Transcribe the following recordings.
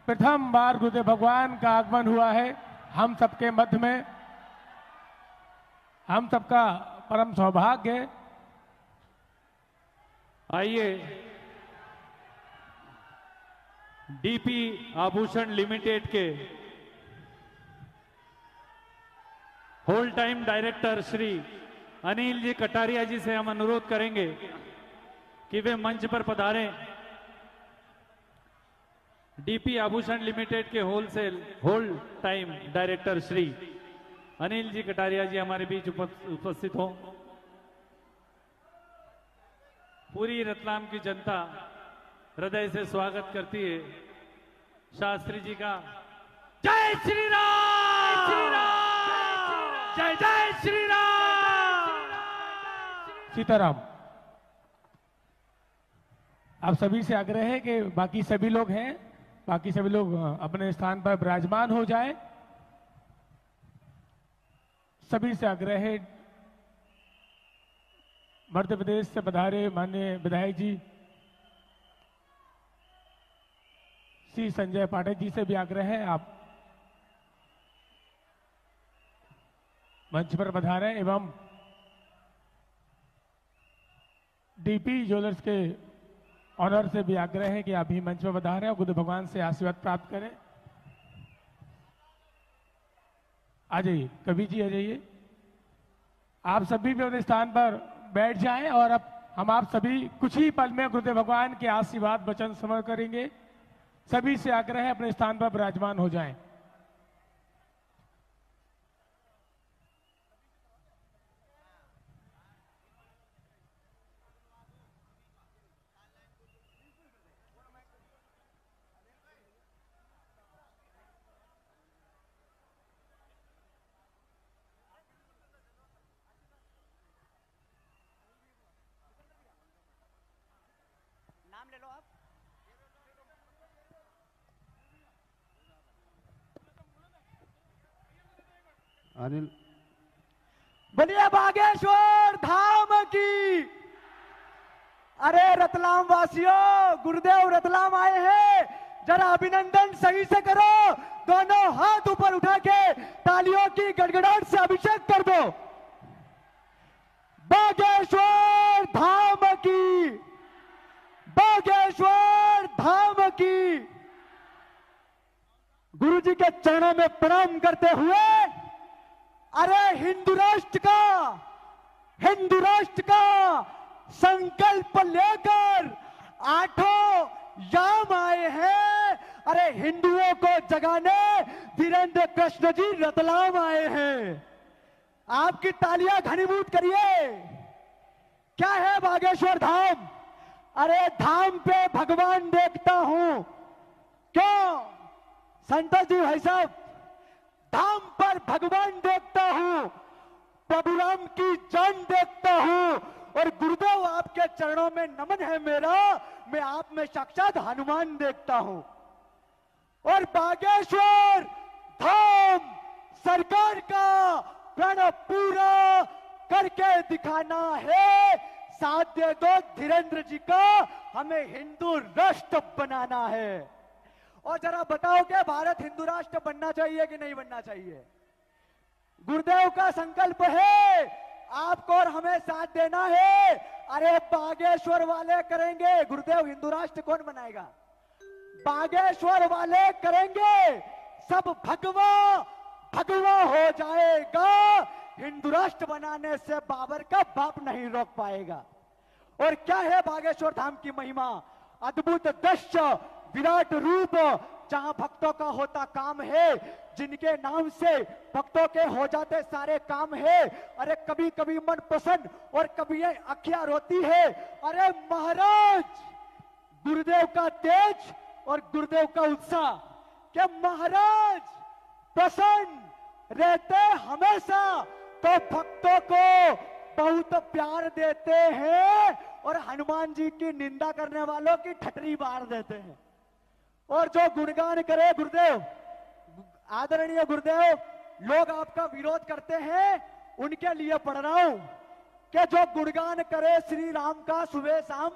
प्रथम बार गुरुदेव भगवान का आगमन हुआ है हम सबके मध्य में। हम सबका परम सौभाग्य है। आइए डीपी आभूषण लिमिटेड के whole time director Shri Anil ji Kataria ji से हम अनुरोध करेंगे कि वे मंच पर पधारें। डीपी आभूषण लिमिटेड के whole time director Shri Anil ji Kataria ji हमारे बीच उपस्थित हों। पूरी रतलाम की जनता हृदय से स्वागत करती है शास्त्री जी का। जय श्री राम, जय जय श्री राम, सीताराम। आप सभी से आग्रह है कि बाकी सभी लोग अपने स्थान पर विराजमान हो जाए। सभी से आग्रह है, मध्य प्रदेश से पधारे माननीय विधायक जी श्री संजय पाठक जी से भी आग्रह है, आप मंच पर पधारें। एवं डीपी ज्वेलर्स के ऑनर से भी आग्रह है कि आप भी मंच पर पधारें और गुरुदेव भगवान से आशीर्वाद प्राप्त करें। आ जाइए, कवि जी आ जाइए। आप सभी भी अपने स्थान पर बैठ जाएं और अब हम आप सभी कुछ ही पल में गुरुदेव भगवान के आशीर्वाद वचन समर्पण करेंगे। सभी से आग्रह है अपने स्थान पर विराजमान हो जाएं। नाम ले लो आप। अनिल बोलिए बागेश्वर धाम की। अरे रतलाम वासियों, गुरुदेव रतलाम आए हैं, जरा अभिनंदन सही से करो। दोनों हाथ ऊपर उठा के तालियों की गड़गड़ाहट से अभिषेक कर दो। बागेश्वर धाम की, बागेश्वर धाम की। गुरु जी के चरणों में प्रणाम करते हुए, अरे हिंदू राष्ट्र का संकल्प लेकर आठों याम आए हैं। अरे हिंदुओं को जगाने धीरेन्द्र कृष्ण जी रतलाम आए हैं। आपकी तालियां घनीभूत करिए। क्या है बागेश्वर धाम? अरे धाम पे भगवान देखता हूं। क्यों संतोष जी भाई साहब, धाम पर भगवान देखता हूं, प्रभु राम की जान देखता हूं, और गुरुदेव आपके चरणों में नमन है मेरा। मैं आप में साक्षात हनुमान देखता हूं। और बागेश्वर धाम सरकार का प्रण पूरा करके दिखाना है। साथ दे दो धीरेन्द्र जी का, हमें हिंदू राष्ट्र बनाना है। और जरा बताओगे भारत हिंदू राष्ट्र बनना चाहिए कि नहीं बनना चाहिए? गुरुदेव का संकल्प है, आपको और हमें साथ देना है। अरे बागेश्वर वाले करेंगे, गुरुदेव हिंदू राष्ट्र कौन बनाएगा? बागेश्वर वाले करेंगे, सब भगवा हो जाएगा। हिंदू राष्ट्र बनाने से बाबर का बाप नहीं रोक पाएगा। और क्या है बागेश्वर धाम की महिमा? अद्भुत दृश्य, विराट रूप, जहां भक्तों का होता काम है, जिनके नाम से भक्तों के हो जाते सारे काम है। अरे कभी कभी मन पसंद और कभी अखियां रोती है। अरे महाराज, गुरुदेव का तेज और गुरुदेव का उत्साह, क्या महाराज प्रसन्न रहते हमेशा, तो भक्तों को बहुत प्यार देते हैं और हनुमान जी की निंदा करने वालों की ठटरी मार देते हैं। और जो गुणगान करे गुरुदेव, आदरणीय गुरुदेव, लोग आपका विरोध करते हैं, उनके लिए पढ़ रहा हूं कि जो गुणगान करे श्री राम का सुबह शाम,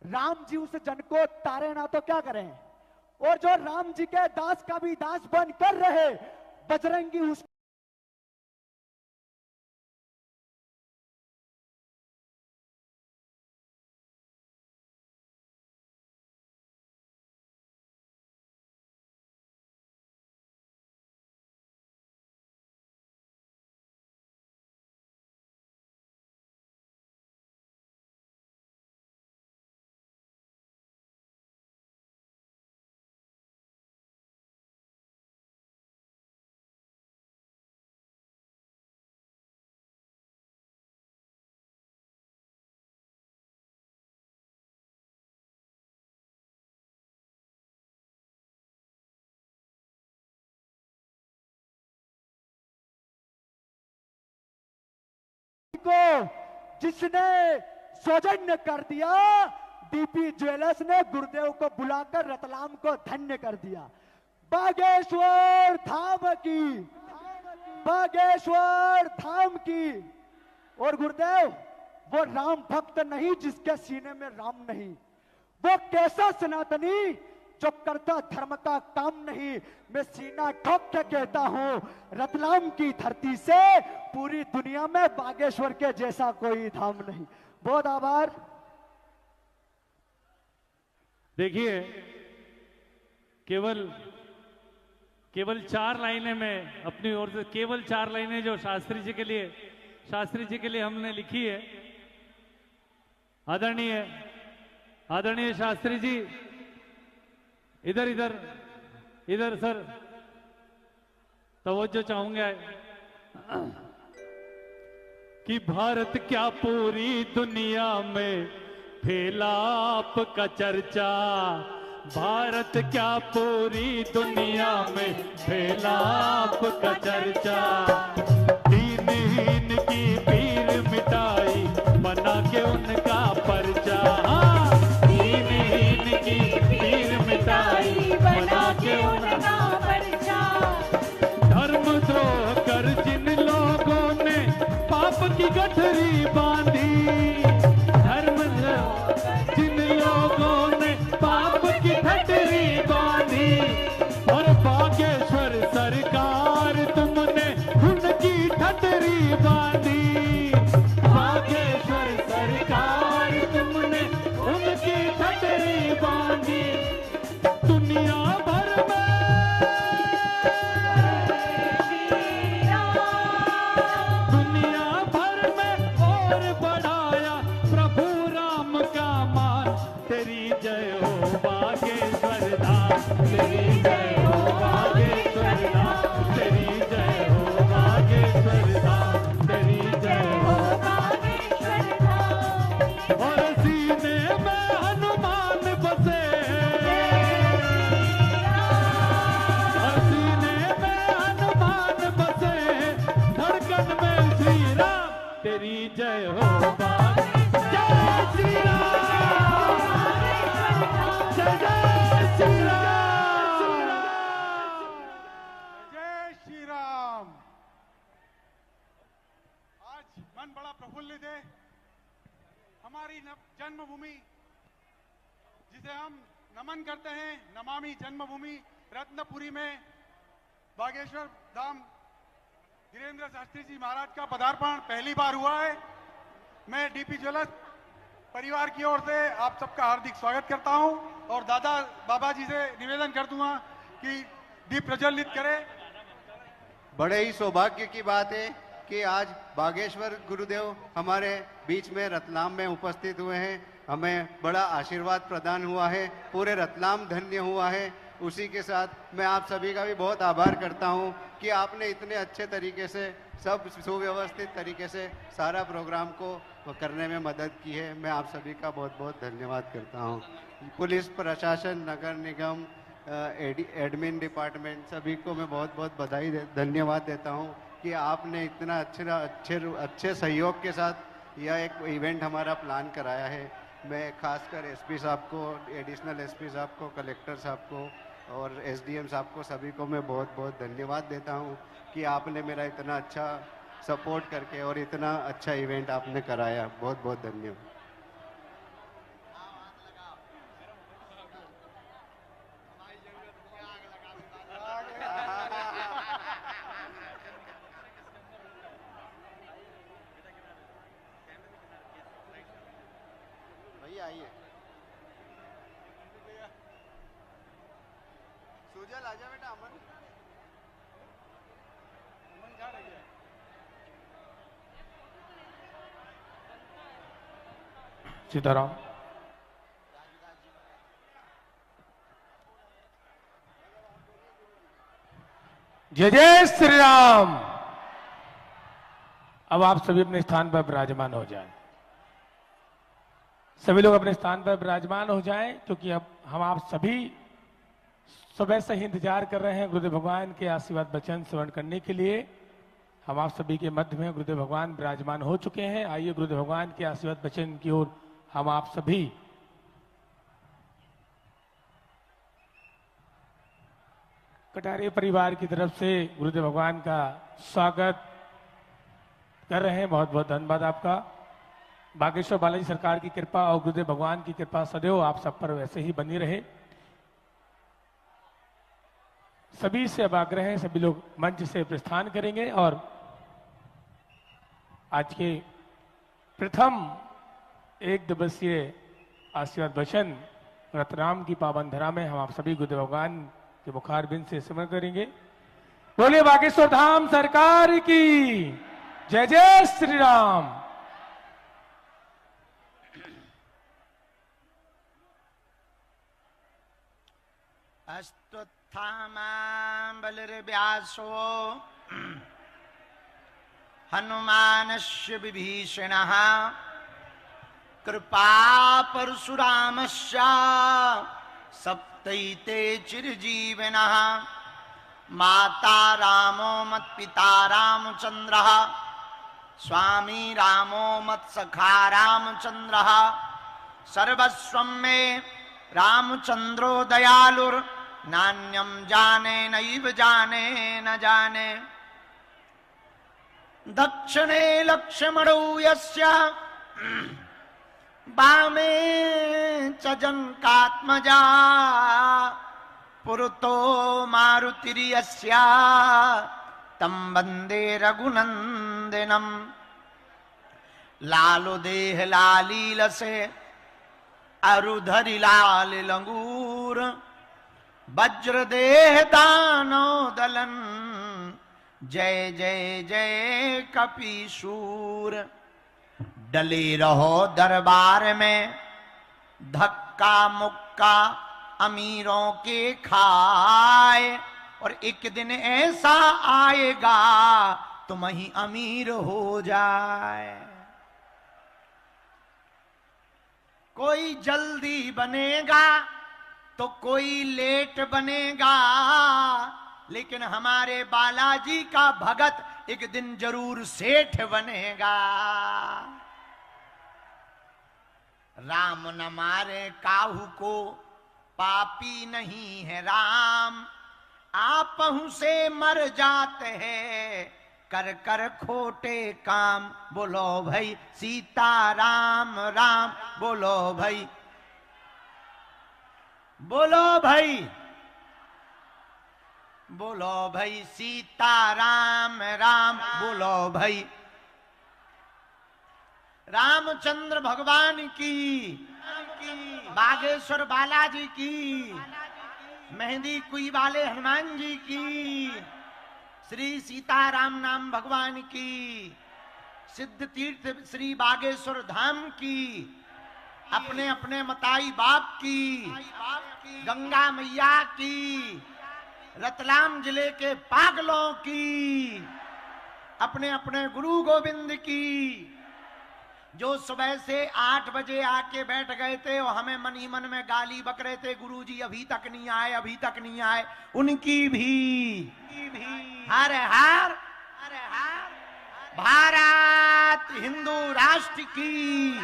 राम जी उस जन को तारे ना तो क्या करें, और जो राम जी के दास का भी दास बन कर रहे, बजरंगी उस को जिसने सौजन्य कर दिया, डीपी ज्वेलर्स ने गुरुदेव को बुलाकर रतलाम को धन्य कर दिया। बागेश्वर धाम की, बागेश्वर धाम की। और गुरुदेव वो राम भक्त नहीं जिसके सीने में राम नहीं, वो कैसा सनातनी जो करता धर्म का काम नहीं। मैं सीना ठोक के कहता हूं, रतलाम की धरती से पूरी दुनिया में बागेश्वर के जैसा कोई धाम नहीं। बहुत आभार। देखिए, केवल 4 लाइनें में अपनी ओर से, केवल 4 लाइनें जो शास्त्री जी के लिए हमने लिखी है। आदरणीय शास्त्री जी, इधर सर तवज्जो चाहूंगा कि भारत क्या पूरी दुनिया में फैला आपका चर्चा, भारत क्या पूरी दुनिया में फैला आपका चर्चा। दीनहीन की पीर मिटाई बना के उनका पर्चा, दीनहीन की पीर मिटाई बना के उनका पर्चा। धर्मद्रोह कर जिन लोगों ने पाप की गठरी बांधी, धर्मद्रोह जिन लोगों ने पाप की गठरी बांधी, और बागेश्वर सरकार तुमने उनकी ठटरी बांधी, बागेश्वर सरकार तुमने उनकी ठटरी बांधी। दुनिया भर में, दुनिया भर में और बढ़ाया प्रभु राम का मान। तेरी जय हो बागेश्वर धाम, तेरी जय हो बागेश्वर धाम, तेरी जय हो बागेश्वर धाम, तेरी जय हो बागेश्वर धाम। और सीने में हनुमान बसे, और सीने में हनुमान बसे, धड़कन में श्री राम। तेरी जय हो बागेश्वर, जय श्री राम, जय जय श्री राम, जय श्री राम। आज मन बड़ा प्रफुल्लित है। हमारी जन्मभूमि जिसे हम नमन करते हैं, नमामि जन्मभूमि रत्नपुरी में बागेश्वर धाम धीरेन्द्र शास्त्री जी महाराज का पदार्पण पहली बार हुआ है। मैं डीपी ज्वेलर्स परिवार की ओर से आप सबका हार्दिक स्वागत करता हूं और दादा बाबा जी से निवेदन कर दूंगा कि दीप प्रज्वलित करें। बड़े ही सौभाग्य की बात है कि आज बागेश्वर गुरुदेव हमारे बीच में रतलाम में उपस्थित हुए हैं। हमें बड़ा आशीर्वाद प्रदान हुआ है, पूरे रतलाम धन्य हुआ है। उसी के साथ मैं आप सभी का भी बहुत आभार करता हूं कि आपने इतने अच्छे तरीके से, सब सुव्यवस्थित तरीके से सारा प्रोग्राम को करने में मदद की है। मैं आप सभी का बहुत बहुत धन्यवाद करता हूं। पुलिस प्रशासन, नगर निगम, एडमिन डिपार्टमेंट, सभी को मैं बहुत बहुत बधाई धन्यवाद देता हूं कि आपने इतना अच्छे सहयोग के साथ यह एक इवेंट हमारा प्लान कराया है। मैं खासकर एसपी साहब को, एडिशनल एसपी साहब को, कलेक्टर साहब को और एसडीएम साहब को, सभी को मैं बहुत बहुत धन्यवाद देता हूं कि आपने मेरा इतना अच्छा सपोर्ट करके और इतना अच्छा इवेंट आपने कराया। बहुत बहुत धन्यवाद। पूजा लाजा बेटा अमन जा रही है। सीताराम। जय जय श्री राम। अब आप सभी अपने स्थान पर विराजमान हो जाएं। सभी लोग अपने स्थान पर विराजमान हो जाएं, क्योंकि अब हम आप सभी सुबह से ही इंतजार कर रहे हैं गुरुदेव भगवान के आशीर्वाद वचन श्रवण करने के लिए। हम आप सभी के मध्य में गुरुदेव भगवान विराजमान हो चुके हैं। आइए गुरुदेव भगवान के आशीर्वाद वचन की ओर हम आप सभी कटारिया परिवार की तरफ से गुरुदेव भगवान का स्वागत कर रहे हैं। बहुत बहुत धन्यवाद आपका। बागेश्वर बालाजी सरकार की कृपा और गुरुदेव भगवान की कृपा सदैव आप सब पर वैसे ही बनी रहे। सभी से अब आग्रह है, सभी लोग मंच से प्रस्थान करेंगे और आज के प्रथम एक दिवसीय आशीर्वाद वचन रतनाम की पावन धरा में हम आप सभी गुरुदेव भगवान के मुखारबिंद से स्मरण करेंगे। बोलिए बागेश्वर धाम सरकार की जय जय श्री राम। अस्तुत्थामां बलिर्व्यासो हनुमानस्य विभीषणः कृपा परशुरामस्य सप्तैते चिरजीविनः माता रामो मत्पिता रामचन्द्रः स्वामी रामो मत्सखा रामचन्द्रः सर्वस्वं मे रामचन्द्रो दयालुर् नान्यं जाने नैव जाने न जाने। दक्षिणे लक्ष्मणौ यस्य वामे च जनकात्मजा पुरतो मारुतिर्यस्य तं वन्दे रघुनन्दनम्। लालो देह लालीलसे अरुधरि लाल लंगूर वज्र देह दानो दलन जय जय जय कपीशूर। डले रहो दरबार में धक्का मुक्का अमीरों के खाए और एक दिन ऐसा आएगा तुम ही अमीर हो जाए। कोई जल्दी बनेगा तो कोई लेट बनेगा, लेकिन हमारे बालाजी का भगत एक दिन जरूर सेठ बनेगा। राम न मारे काहू को पापी नहीं है राम, आपहु से मर जाते हैं कर कर खोटे काम। बोलो भाई सीता राम राम, बोलो भाई, बोलो भाई, बोलो भाई सीता राम राम, बोलो भाई। रामचंद्र भगवान की, बागेश्वर बालाजी की, मेहंदी कुई वाले हनुमान जी की, श्री सीताराम नाम भगवान की, सिद्ध तीर्थ श्री बागेश्वर धाम की, अपने अपने मताई बाप की, गंगा मैया की, रतलाम जिले के पागलों की, अपने अपने गुरु गोविंद की, जो सुबह से 8 बजे आके बैठ गए थे और हमें मन ही मन में गाली बक रहे थे, गुरुजी अभी तक नहीं आए, अभी तक नहीं आए, उनकी भी हर हर भारत हिंदू राष्ट्र की,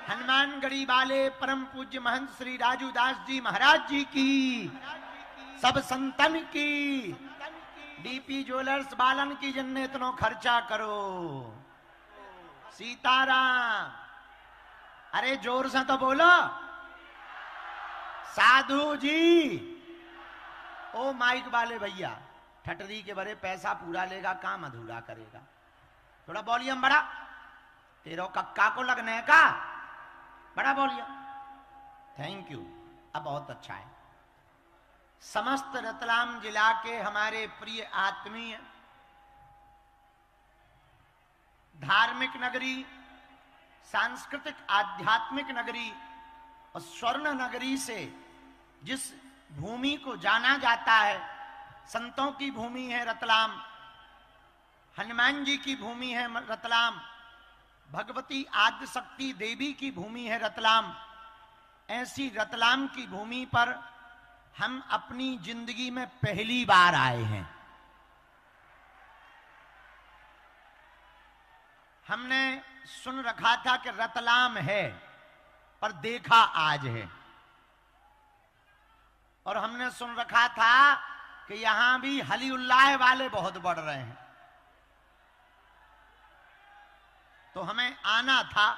हनुमानगढ़ी वाले परम पूज्य महंत श्री राजू दास जी महाराज जी की, सब संतन की, डीपी ज्वेलर्स बालन की, जिनने इतना खर्चा करो। सीताराम, अरे जोर से तो बोलो। साधु जी, ओ माइक वाले भैया, ठटरी के बड़े पैसा पूरा लेगा, काम अधूरा करेगा। थोड़ा वॉल्यूम बड़ा, तेरो कक्का को लगने का बड़ा वॉल्यूम। थैंक यू, अब बहुत अच्छा है। समस्त रतलाम जिला के हमारे प्रिय आत्मीय, धार्मिक नगरी, सांस्कृतिक आध्यात्मिक नगरी और स्वर्ण नगरी से जिस भूमि को जाना जाता है, संतों की भूमि है रतलाम, हनुमान जी की भूमि है रतलाम, भगवती आद्य शक्ति देवी की भूमि है रतलाम। ऐसी रतलाम की भूमि पर हम अपनी जिंदगी में पहली बार आए हैं। हमने सुन रखा था कि रतलाम है, पर देखा आज है। और हमने सुन रखा था कि यहां भी हली उल्लाह वाले बहुत बढ़ रहे हैं, तो हमें आना था,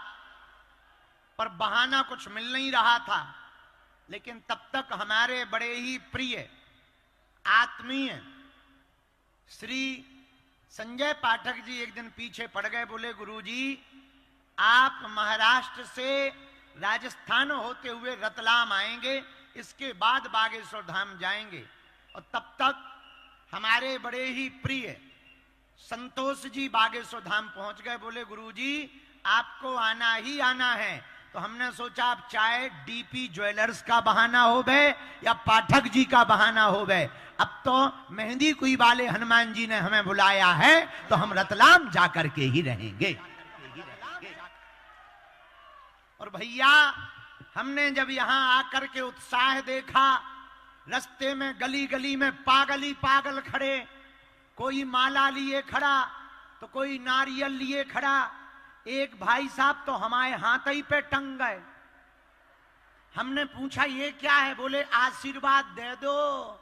पर बहाना कुछ मिल नहीं रहा था। लेकिन तब तक हमारे बड़े ही प्रिय आत्मीय श्री संजय पाठक जी एक दिन पीछे पड़ गए। बोले गुरुजी, आप महाराष्ट्र से राजस्थान होते हुए रतलाम आएंगे, इसके बाद बागेश्वर धाम जाएंगे। और तब तक हमारे बड़े ही प्रिय संतोष जी बागेश्वर धाम पहुंच गए। बोले गुरुजी, आपको आना ही आना है। तो हमने सोचा अब चाहे डीपी ज्वेलर्स का बहाना हो गए या पाठक जी का बहाना हो गए, अब तो मेहंदी कुई वाले हनुमान जी ने हमें बुलाया है, तो हम रतलाम जाकर के ही रहेंगे। और भैया, हमने जब यहां आकर के उत्साह देखा, रास्ते में गली गली में पागल ही पागल खड़े, कोई माला लिए खड़ा तो कोई नारियल लिए खड़ा। एक भाई साहब तो हमारे हाथ ही पे टंग गए। हमने पूछा ये क्या है? बोले आशीर्वाद दे दो।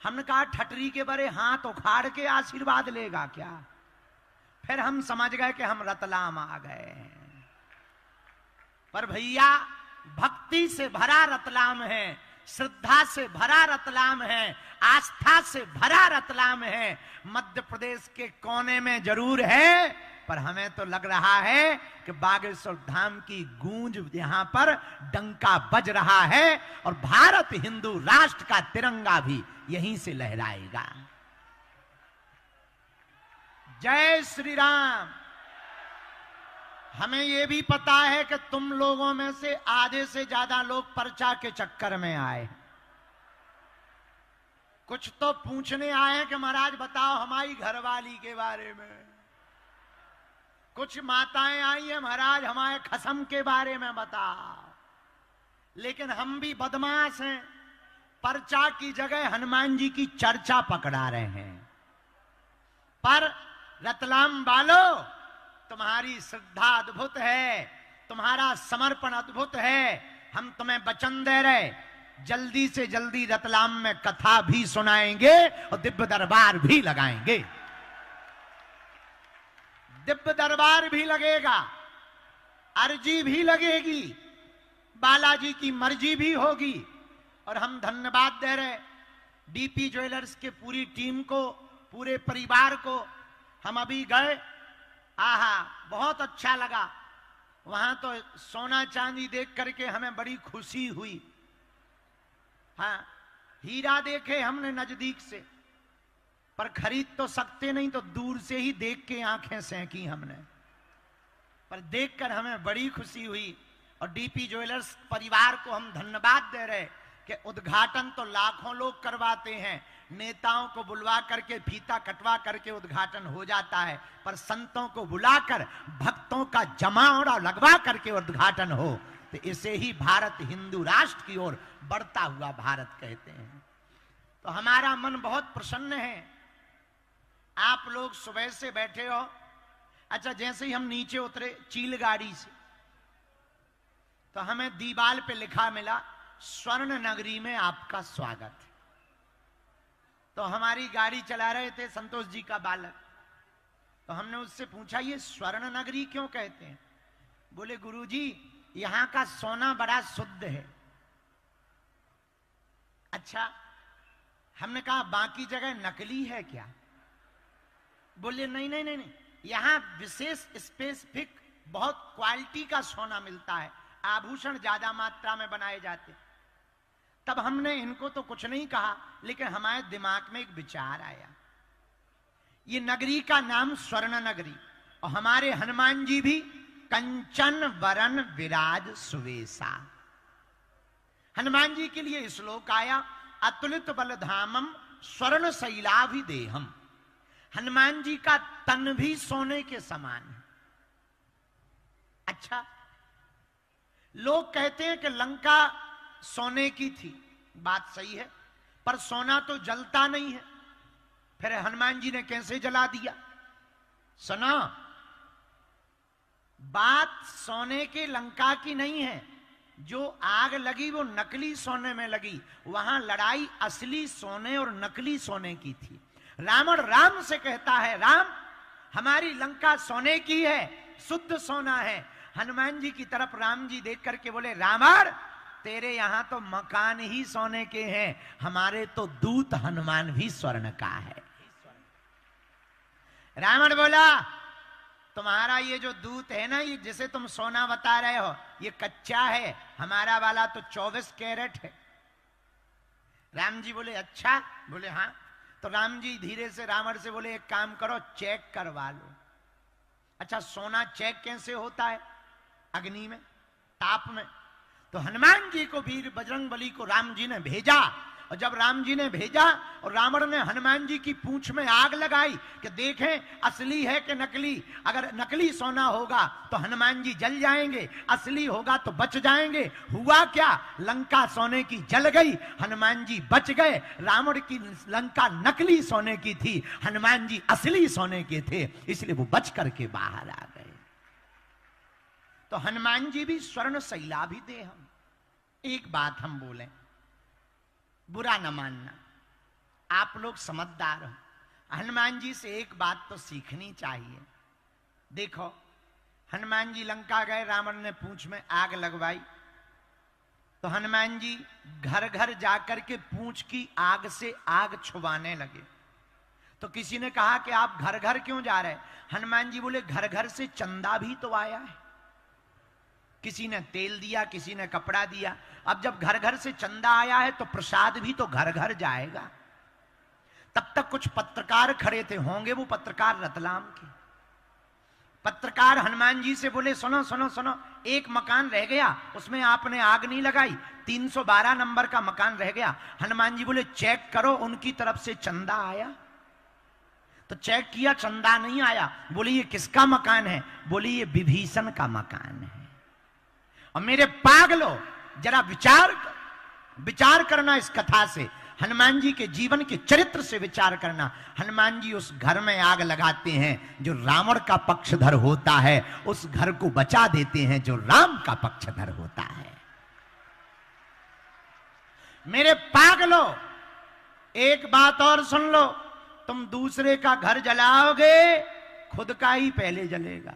हमने कहा ठटरी के बड़े हाथ उखाड़ के आशीर्वाद लेगा क्या? फिर हम समझ गए कि हम रतलाम आ गए। पर भैया, भक्ति से भरा रतलाम है, श्रद्धा से भरा रतलाम है, आस्था से भरा रतलाम है। मध्य प्रदेश के कोने में जरूर है, पर हमें तो लग रहा है कि बागेश्वर धाम की गूंज यहां पर डंका बज रहा है और भारत हिंदू राष्ट्र का तिरंगा भी यहीं से लहराएगा। जय श्री राम। हमें यह भी पता है कि तुम लोगों में से आधे से ज्यादा लोग पर्चा के चक्कर में आए। कुछ तो पूछने आए हैं कि महाराज बताओ हमारी घरवाली के बारे में। कुछ माताएं आई हैं, महाराज हमारे खसम के बारे में बताओ। लेकिन हम भी बदमाश हैं, पर्चा की जगह हनुमान जी की चर्चा पकड़ा रहे हैं। पर रतलाम वालों, तुम्हारी श्रद्धा अद्भुत है, तुम्हारा समर्पण अद्भुत है। हम तुम्हें वचन दे रहे, जल्दी से जल्दी रतलाम में कथा भी सुनाएंगे और दिव्य दरबार भी लगाएंगे। दिव्य दरबार भी लगेगा, अर्जी भी लगेगी, बालाजी की मर्जी भी होगी। और हम धन्यवाद दे रहे डीपी ज्वेलर्स के पूरी टीम को, पूरे परिवार को। हम अभी गए, आहा बहुत अच्छा लगा। वहां तो सोना चांदी देख करके हमें बड़ी खुशी हुई। हाँ, हीरा देखे हमने नजदीक से, पर खरीद तो सकते नहीं, तो दूर से ही देख के आंखें सेंकी हमने। पर देखकर हमें बड़ी खुशी हुई। और डीपी ज्वेलर्स परिवार को हम धन्यवाद दे रहे कि उद्घाटन तो लाखों लोग करवाते हैं, नेताओं को बुलवा करके फीता कटवा करके उद्घाटन हो जाता है, पर संतों को बुलाकर भक्तों का जमावड़ा लगवा करके उद्घाटन हो, तो इसे ही भारत हिंदू राष्ट्र की ओर बढ़ता हुआ भारत कहते हैं। तो हमारा मन बहुत प्रसन्न है। आप लोग सुबह से बैठे हो। अच्छा, जैसे ही हम नीचे उतरे चील गाड़ी से, तो हमें दीवार पे लिखा मिला, स्वर्ण नगरी में आपका स्वागत है। तो हमारी गाड़ी चला रहे थे संतोष जी का बालक, तो हमने उससे पूछा ये स्वर्ण नगरी क्यों कहते हैं? बोले गुरुजी, यहां का सोना बड़ा शुद्ध है। अच्छा, हमने कहा बाकी जगह नकली है क्या? बोले नहीं नहीं नहीं नहीं, यहां विशेष स्पेसिफिक बहुत क्वालिटी का सोना मिलता है, आभूषण ज्यादा मात्रा में बनाए जाते। तब हमने इनको तो कुछ नहीं कहा, लेकिन हमारे दिमाग में एक विचार आया। ये नगरी का नाम स्वर्ण नगरी, और हमारे हनुमान जी भी कंचन वरन विराज सुवेशा। हनुमान जी के लिए श्लोक आया, अतुलित बलधामम स्वर्ण शैलाभिदेहम। हनुमान जी का तन भी सोने के समान है। अच्छा, लोग कहते हैं कि लंका सोने की थी, बात सही है, पर सोना तो जलता नहीं है, फिर हनुमान जी ने कैसे जला दिया? सुना, बात सोने के लंका की नहीं है, जो आग लगी वो नकली सोने में लगी, वहां लड़ाई असली सोने और नकली सोने की थी। रावण राम से कहता है, राम हमारी लंका सोने की है, शुद्ध सोना है। हनुमान जी की तरफ राम जी देख करके बोले, रावण तेरे यहां तो मकान ही सोने के हैं, हमारे तो दूत हनुमान भी स्वर्ण का है। रावण बोला, तुम्हारा ये जो दूत है ना, ये जिसे तुम सोना बता रहे हो, ये कच्चा है, हमारा वाला तो 24 कैरेट है। राम जी बोले, अच्छा? बोले हाँ। तो राम जी धीरे से रावण से बोले, एक काम करो, चेक करवा लो। अच्छा, सोना चेक कैसे होता है? अग्नि में, ताप में। तो हनुमान जी को वीर बजरंगबली को राम जी ने भेजा, और जब राम जी ने भेजा और रावण ने हनुमान जी की पूंछ में आग लगाई कि देखें असली है कि नकली। अगर नकली सोना होगा तो हनुमान जी जल जाएंगे, असली होगा तो बच जाएंगे। हुआ क्या? लंका सोने की जल गई, हनुमान जी बच गए। रावण की लंका नकली सोने की थी, हनुमान जी असली सोने के थे, इसलिए वो बच करके बाहर आ गए। तो हनुमान जी भी स्वर्ण शैलाभिदेहम। एक बात हम बोलें, बुरा न मानना, आप लोग समझदार हो, हनुमान जी से एक बात तो सीखनी चाहिए। देखो, हनुमान जी लंका गए, रावण ने पूंछ में आग लगवाई, तो हनुमान जी घर घर जाकर के पूंछ की आग से आग छुपाने लगे। तो किसी ने कहा कि आप घर घर क्यों जा रहे हैं? हनुमान जी बोले, घर घर से चंदा भी तो आया है, किसी ने तेल दिया, किसी ने कपड़ा दिया। अब जब घर घर से चंदा आया है तो प्रसाद भी तो घर घर जाएगा। तब तक कुछ पत्रकार खड़े थे, होंगे वो पत्रकार रतलाम के। पत्रकार हनुमान जी से बोले, सुनो सुनो सुनो, एक मकान रह गया, उसमें आपने आग नहीं लगाई, 312 नंबर का मकान रह गया। हनुमान जी बोले, चेक करो उनकी तरफ से चंदा आया? तो चेक किया, चंदा नहीं आया। बोले, ये किसका मकान है? बोले, ये विभीषण का मकान है। और मेरे पागलों, जरा विचार करना इस कथा से, हनुमान जी के जीवन के चरित्र से विचार करना। हनुमान जी उस घर में आग लगाते हैं जो रावण का पक्षधर होता है, उस घर को बचा देते हैं जो राम का पक्षधर होता है। मेरे पागलों, एक बात और सुन लो, तुम दूसरे का घर जलाओगे, खुद का ही पहले जलेगा।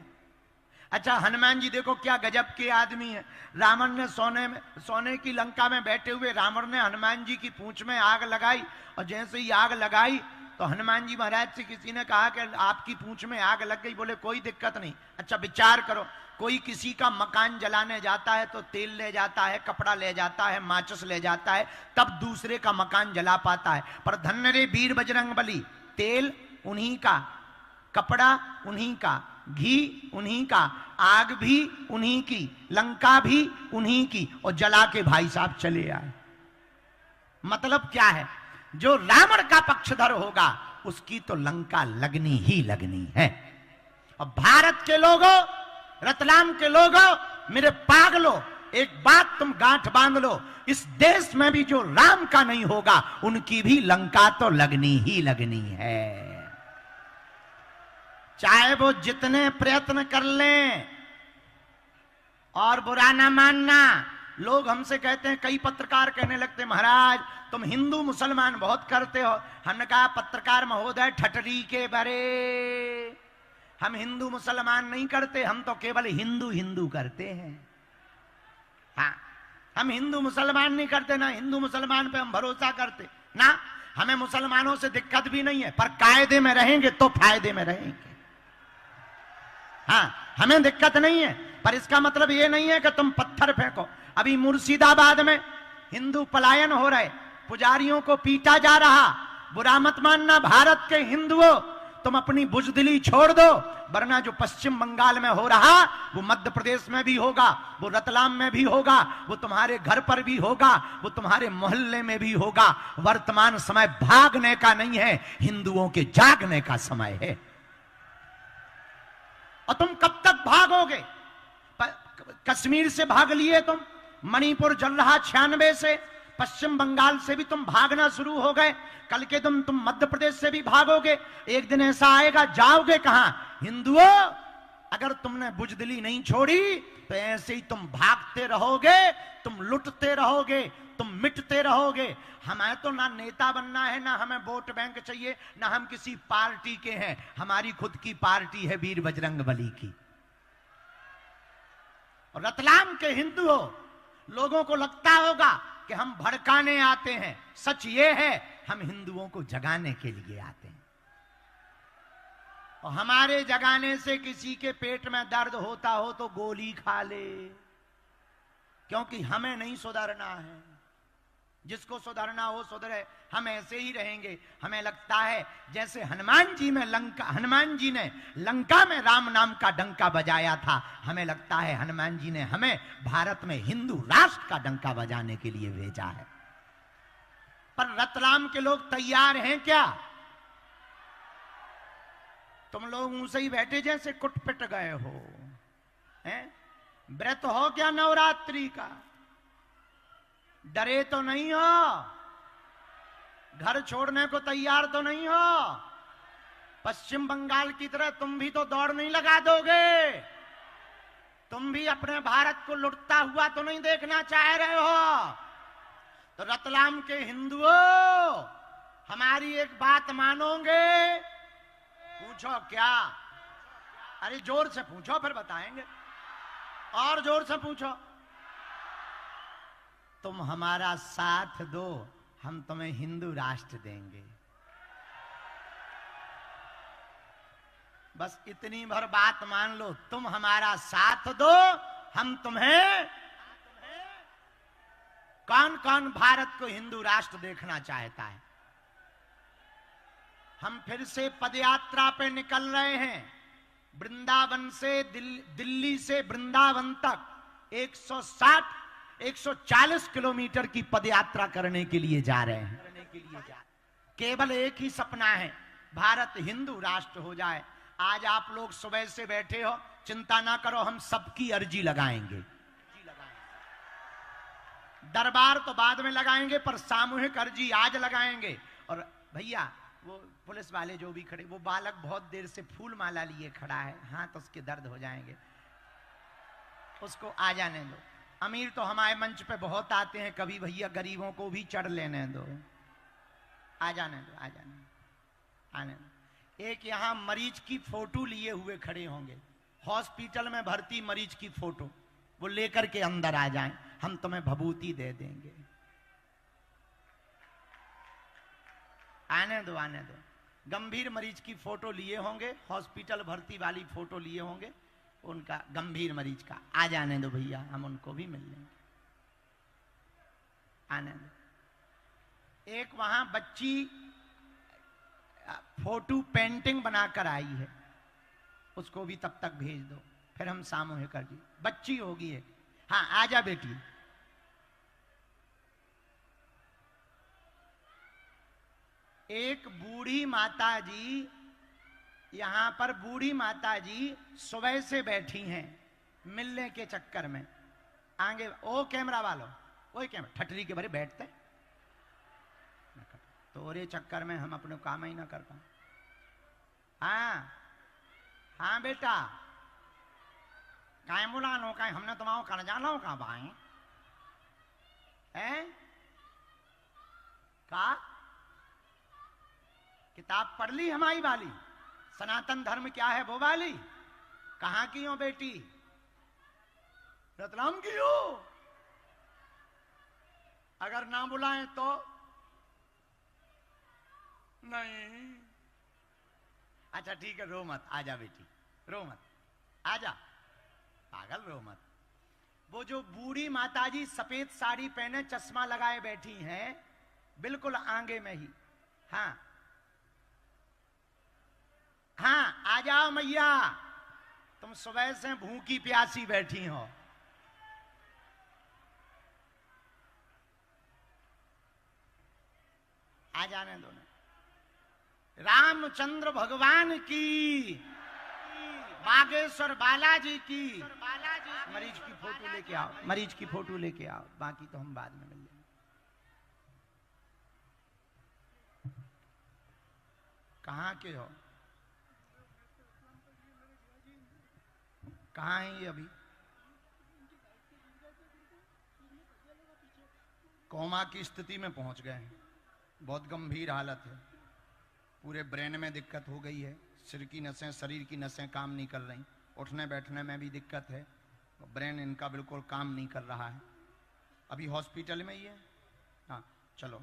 अच्छा, हनुमान जी देखो क्या गजब के आदमी है। रावण ने सोने की लंका में बैठे हुए रावण ने हनुमान जी की पूंछ में आग लगाई, और जैसे ही आग लगाई तो हनुमान जी महाराज से किसी ने कहा कि आपकी पूंछ में आग लग गई। बोले, कोई दिक्कत नहीं। अच्छा, विचार करो, कोई किसी का मकान जलाने जाता है तो तेल ले जाता है, कपड़ा ले जाता है, माचिस ले जाता है, तब दूसरे का मकान जला पाता है। पर धन्य रे वीर बजरंगबली, तेल उन्हीं का, कपड़ा उन्हीं का, घी उन्हीं का, आग भी उन्हीं की, लंका भी उन्हीं की, और जला के भाई साहब चले आए। मतलब क्या है? जो रावण का पक्षधर होगा उसकी तो लंका लगनी ही लगनी है। और भारत के लोगों, रतलाम के लोगों, मेरे पागलों, एक बात तुम गांठ बांध लो, इस देश में भी जो राम का नहीं होगा उनकी भी लंका तो लगनी ही लगनी है, चाहे वो जितने प्रयत्न कर लें। और बुरा ना मानना, लोग हमसे कहते हैं, कई पत्रकार कहने लगते, महाराज तुम हिंदू मुसलमान बहुत करते हो। हमने कहा, पत्रकार महोदय ठटरी के बरे, हम हिंदू मुसलमान नहीं करते, हम तो केवल हिंदू हिंदू करते हैं। हाँ, हम हिंदू मुसलमान नहीं करते ना, हिंदू मुसलमान पे हम भरोसा करते ना। हमें मुसलमानों से दिक्कत भी नहीं है, पर कायदे में रहेंगे तो फायदे में रहेंगे। हाँ, हमें दिक्कत नहीं है, पर इसका मतलब ये नहीं है कि तुम पत्थर फेंको। अभी मुर्शिदाबाद में हिंदू पलायन हो रहे, पुजारियों को पीटा जा रहा। बुरा मत मानना भारत के हिंदुओं, तुम अपनी बुजदिली छोड़ दो, वरना जो पश्चिम बंगाल में हो रहा वो मध्य प्रदेश में भी होगा, वो रतलाम में भी होगा, वो तुम्हारे घर पर भी होगा, वो तुम्हारे मोहल्ले में भी होगा। वर्तमान समय भागने का नहीं है, हिंदुओं के जागने का समय है। और तुम कब तक भागोगे? कश्मीर से भाग लिए तुम, मणिपुर जल रहा 96 से, पश्चिम बंगाल से भी तुम भागना शुरू हो गए, कल के तुम मध्य प्रदेश से भी भागोगे। एक दिन ऐसा आएगा, जाओगे कहां? हिंदुओं, अगर तुमने बुजदिली नहीं छोड़ी तो ऐसे ही तुम भागते रहोगे, तुम लुटते रहोगे, तुम मिटते रहोगे। हमें तो ना नेता बनना है, ना हमें वोट बैंक चाहिए, ना हम किसी पार्टी के हैं। हमारी खुद की पार्टी है वीर बजरंगबली की। और रतलाम के हिंदुओं, लोगों को लगता होगा कि हम भड़काने आते हैं, सच ये है हम हिंदुओं को जगाने के लिए आते हैं। और हमारे जगाने से किसी के पेट में दर्द होता हो तो गोली खा ले, क्योंकि हमें नहीं सुधरना है। जिसको सुधरना हो सुधरे, हम ऐसे ही रहेंगे। हमें लगता है जैसे हनुमान जी ने लंका में राम नाम का डंका बजाया था, हमें लगता है हनुमान जी ने हमें भारत में हिंदू राष्ट्र का डंका बजाने के लिए भेजा है। पर रतलाम के लोग तैयार हैं क्या? तुम लोग मुंह ही बैठे जैसे कुट पिट गए हो, हैं? व्रत हो क्या नवरात्रि का? डरे तो नहीं हो? घर छोड़ने को तैयार तो नहीं हो? पश्चिम बंगाल की तरह तुम भी तो दौड़ नहीं लगा दोगे? तुम भी अपने भारत को लुटता हुआ तो नहीं देखना चाह रहे हो? तो रतलाम के हिंदुओं, हमारी एक बात मानोगे? पूछो क्या? अरे जोर से पूछो, फिर बताएंगे। और जोर से पूछो। तुम हमारा साथ दो, हम तुम्हें हिंदू राष्ट्र देंगे। बस इतनी भर बात मान लो, तुम हमारा साथ दो, हम तुम्हें। कौन कौन भारत को हिंदू राष्ट्र देखना चाहता है? हम फिर से पदयात्रा पे निकल रहे हैं। वृंदावन से दिल्ली से वृंदावन तक 140 किलोमीटर की पदयात्रा करने के लिए जा रहे हैं। केवल एक ही सपना है, भारत हिंदू राष्ट्र हो जाए। आज आप लोग सुबह से बैठे हो, चिंता ना करो, हम सबकी अर्जी लगाएंगे। दरबार तो बाद में लगाएंगे, पर सामूहिक अर्जी आज लगाएंगे। और भैया, वो पुलिस वाले जो भी खड़े, वो बालक बहुत देर से फूल माला लिए खड़ा है, हाथ उसके दर्द हो जाएंगे, उसको आ जाने दो। अमीर तो हमारे मंच पे बहुत आते हैं, कभी भैया गरीबों को भी चढ़ लेने दो, आ जाने दो, आ जाने दो, आने दो। एक यहां मरीज की फोटो लिए हुए खड़े होंगे, हॉस्पिटल में भर्ती मरीज की फोटो, वो लेकर के अंदर आ जाएं, हम तुम्हें भभूति दे देंगे। आने दो, आने दो। गंभीर मरीज की फोटो लिए होंगे, हॉस्पिटल भर्ती वाली फोटो लिए होंगे, उनका गंभीर मरीज का, आ जाने दो भैया, हम उनको भी मिल लेंगे। आने दो। एक वहां बच्ची फोटो पेंटिंग बनाकर आई है, उसको भी तब तक भेज दो, फिर हम सामूहिक कर दी। बच्ची होगी एक, हाँ आजा बेटी। एक बूढ़ी माता जी, यहां पर बूढ़ी माता जी सुबह से बैठी हैं मिलने के चक्कर में। आगे ओ कैमरा वालों, वही कैमरा ठटरी के भरे बैठते, तोरे चक्कर में हम अपने काम ही ना कर पाए। हाँ हाँ बेटा, काय बुलानो, काय हमने तुम्हारा कर जाना कहा भाई है का? किताब पढ़ ली हमारी वाली, सनातन धर्म क्या है वो वाली? कहां की हो बेटी? रतलाम की हो? अगर ना बुलाएं तो नहीं। अच्छा ठीक है, रो मत, आजा बेटी, रो मत, आजा, पागल रो मत। वो जो बूढ़ी माताजी सफेद साड़ी पहने चश्मा लगाए बैठी हैं, बिल्कुल आगे में ही। हाँ हाँ, आ जाओ मैया, तुम सुबह से भूखी प्यासी बैठी हो। आ जाने दो ना। रामचंद्र भगवान की, बागेश्वर बालाजी की। मरीज की फोटो लेके आओ, मरीज की फोटो लेके आओ, बाकी तो हम बाद में मिल लेंगे। कहाँ के हो? कहाँ है ये अभी? कोमा की स्थिति में पहुंच गए हैं, बहुत गंभीर हालत है, पूरे ब्रेन में दिक्कत हो गई है, सिर की नसें, शरीर की नसें काम नहीं कर रही, उठने बैठने में भी दिक्कत है, ब्रेन इनका बिल्कुल काम नहीं कर रहा है। अभी हॉस्पिटल में ही है। हाँ चलो,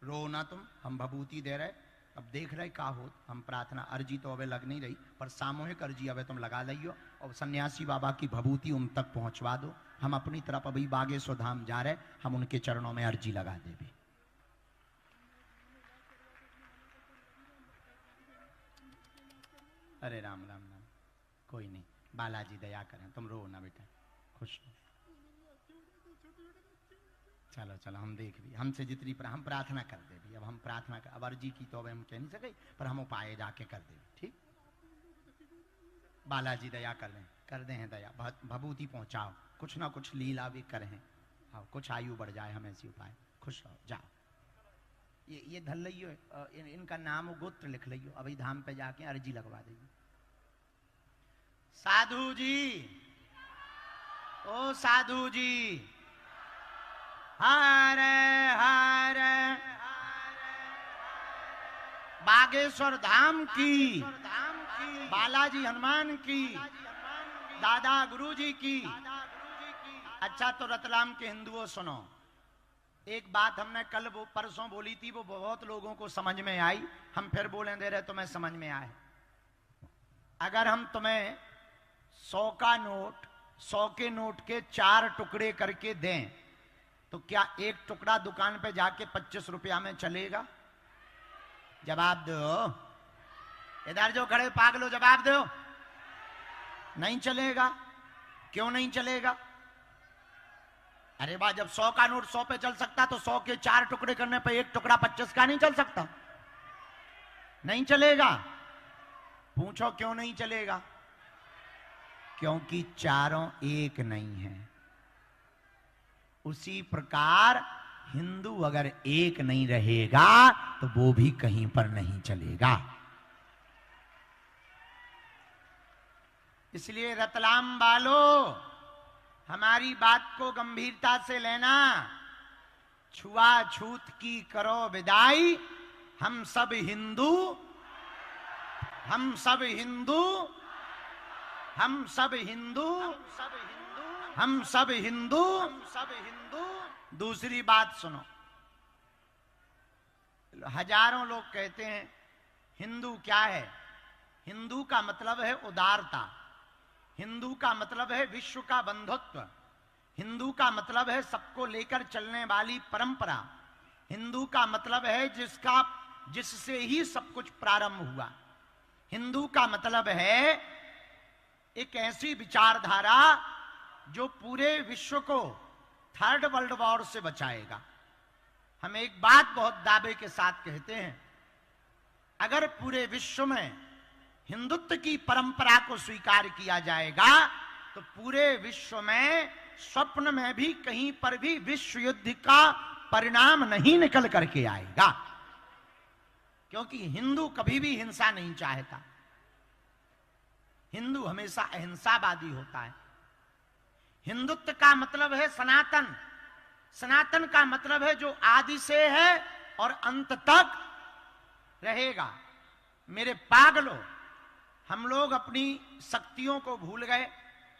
रो ना तुम, हम भभूति दे रहे, अब देख रहे का हो। हम प्रार्थना, अर्जी तो अबे लग नहीं रही, पर सामूहिक अर्जी अबे तुम लगा लियो और सन्यासी बाबा की भभूति उन तक पहुंचवा दो। हम अपनी तरफ अभी बागेश्वर धाम जा रहे, हम उनके चरणों में अर्जी लगा दे भी। अरे राम राम राम, कोई नहीं, बालाजी दया करें, तुम रो ना बेटा, खुश हो। चलो चलो, हम देख भी, हमसे जितनी हम प्रार्थना कर दे भी। अब हम प्रार्थना कर, अब अर्जी की तो अब हम कह नहीं सके, पर हम उपाय जाके कर दे। ठीक, बालाजी दया कर दे हैं दया, भभूति पहुंचाओ, कुछ ना कुछ लीला भी करें, हाँ कुछ आयु बढ़ जाए, हम ऐसी उपाय। खुश रहो, जाओ। ये धल लियो, इनका नाम गोत्र लिख लियो, अभी धाम पे जाके अर्जी लगवा देगी। साधु जी, ओ साधु जी, हरे हरे, बागेश्वर धाम की, बालाजी हनुमान की, दादा गुरु जी की। अच्छा तो रतलाम के हिंदुओं सुनो, एक बात हमने कल परसों बोली थी, वो बहुत लोगों को समझ में आई, हम फिर बोले दे रहे, तुम्हें समझ में आए। अगर हम तुम्हें 100 का नोट, 100 के नोट के 4 टुकड़े करके दें, तो क्या एक टुकड़ा दुकान पे जाके 25 रुपया में चलेगा? जवाब दो, इधर जो खड़े पागलो जवाब दो। नहीं चलेगा। क्यों नहीं चलेगा? अरे वाह, जब 100 का नोट 100 पे चल सकता, तो 100 के 4 टुकड़े करने पे एक टुकड़ा 25 का नहीं चल सकता? नहीं चलेगा। पूछो क्यों नहीं चलेगा? क्योंकि चारों एक नहीं है। उसी प्रकार हिंदू अगर एक नहीं रहेगा तो वो भी कहीं पर नहीं चलेगा। इसलिए रतलाम वालों, हमारी बात को गंभीरता से लेना। छुआछूत की करो विदाई, हम सब हिंदू, हम सब हिंदू, हम सब हिंदू, हम सब हिंदू, हम सब हिंदू। दूसरी बात सुनो, हजारों लोग कहते हैं हिंदू क्या है? हिंदू का मतलब है उदारता, हिंदू का मतलब है विश्व का बंधुत्व, हिंदू का मतलब है सबको लेकर चलने वाली परंपरा, हिंदू का मतलब है जिससे ही सब कुछ प्रारंभ हुआ। हिंदू का मतलब है एक ऐसी विचारधारा जो पूरे विश्व को 3rd वर्ल्ड वॉर से बचाएगा। हम एक बात बहुत दावे के साथ कहते हैं, अगर पूरे विश्व में हिंदुत्व की परंपरा को स्वीकार किया जाएगा तो पूरे विश्व में स्वप्न में भी कहीं पर भी विश्व युद्ध का परिणाम नहीं निकल करके आएगा, क्योंकि हिंदू कभी भी हिंसा नहीं चाहता। हिंदू हमेशा अहिंसावादी होता है। हिंदुत्व का मतलब है सनातन, सनातन का मतलब है जो आदि से है और अंत तक रहेगा। मेरे पागलों, हम लोग अपनी शक्तियों को भूल गए,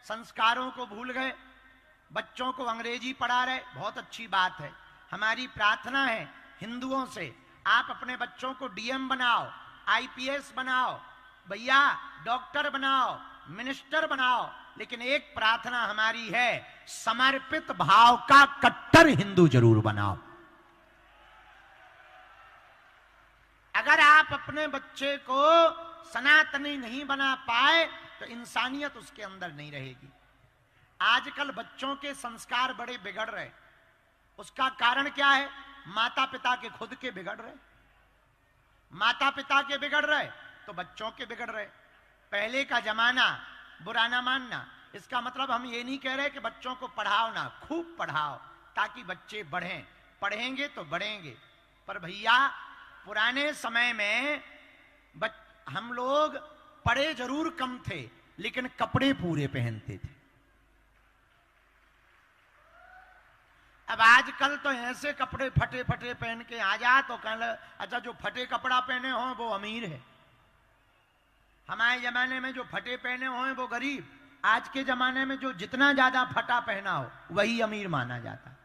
संस्कारों को भूल गए, बच्चों को अंग्रेजी पढ़ा रहे, बहुत अच्छी बात है। हमारी प्रार्थना है हिंदुओं से, आप अपने बच्चों को डीएम बनाओ, आईपीएस बनाओ, भैया डॉक्टर बनाओ, मिनिस्टर बनाओ, लेकिन एक प्रार्थना हमारी है, समर्पित भाव का कट्टर हिंदू जरूर बनाओ। अगर आप अपने बच्चे को सनातनी नहीं बना पाए तो इंसानियत उसके अंदर नहीं रहेगी। आजकल बच्चों के संस्कार बड़े बिगड़ रहे, उसका कारण क्या है? माता पिता के खुद के बिगड़ रहे। माता पिता के बिगड़ रहे तो बच्चों के बिगड़ रहे। पहले का जमाना बुरा ना मानना, इसका मतलब हम ये नहीं कह रहे कि बच्चों को पढ़ाओ ना, खूब पढ़ाओ ताकि बच्चे बढ़ें, पढ़ेंगे तो बढ़ेंगे। पर भैया पुराने समय में हम लोग पढ़े जरूर कम थे लेकिन कपड़े पूरे पहनते थे। अब आजकल तो ऐसे कपड़े फटे फटे पहन के आ जा तो कह अच्छा जो फटे कपड़ा पहने हो वो अमीर है। हमारे जमाने में जो फटे पहने हो वो गरीब। आज के जमाने में जो जितना ज्यादा फटा पहना हो वही अमीर माना जाता।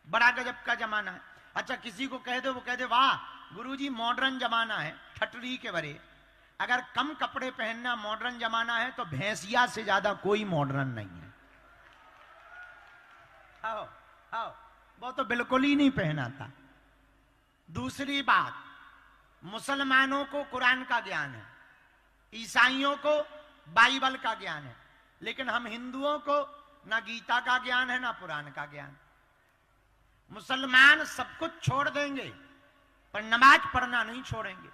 बड़ा गजब का जमाना है। अच्छा किसी को कह दे, वो कह दे वाह गुरुजी मॉडर्न जमाना है, ठटरी के बरे। अगर कम कपड़े पहनना मॉडर्न जमाना है तो भैंसिया से ज्यादा कोई मॉडर्न नहीं है। आओ आओ, वो तो बिल्कुल ही नहीं पहना था। दूसरी बात, मुसलमानों को कुरान का ज्ञान है, ईसाइयों को बाइबल का ज्ञान है, लेकिन हम हिंदुओं को ना गीता का ज्ञान है ना पुराण का ज्ञान। मुसलमान सब कुछ छोड़ देंगे पर नमाज पढ़ना नहीं छोड़ेंगे।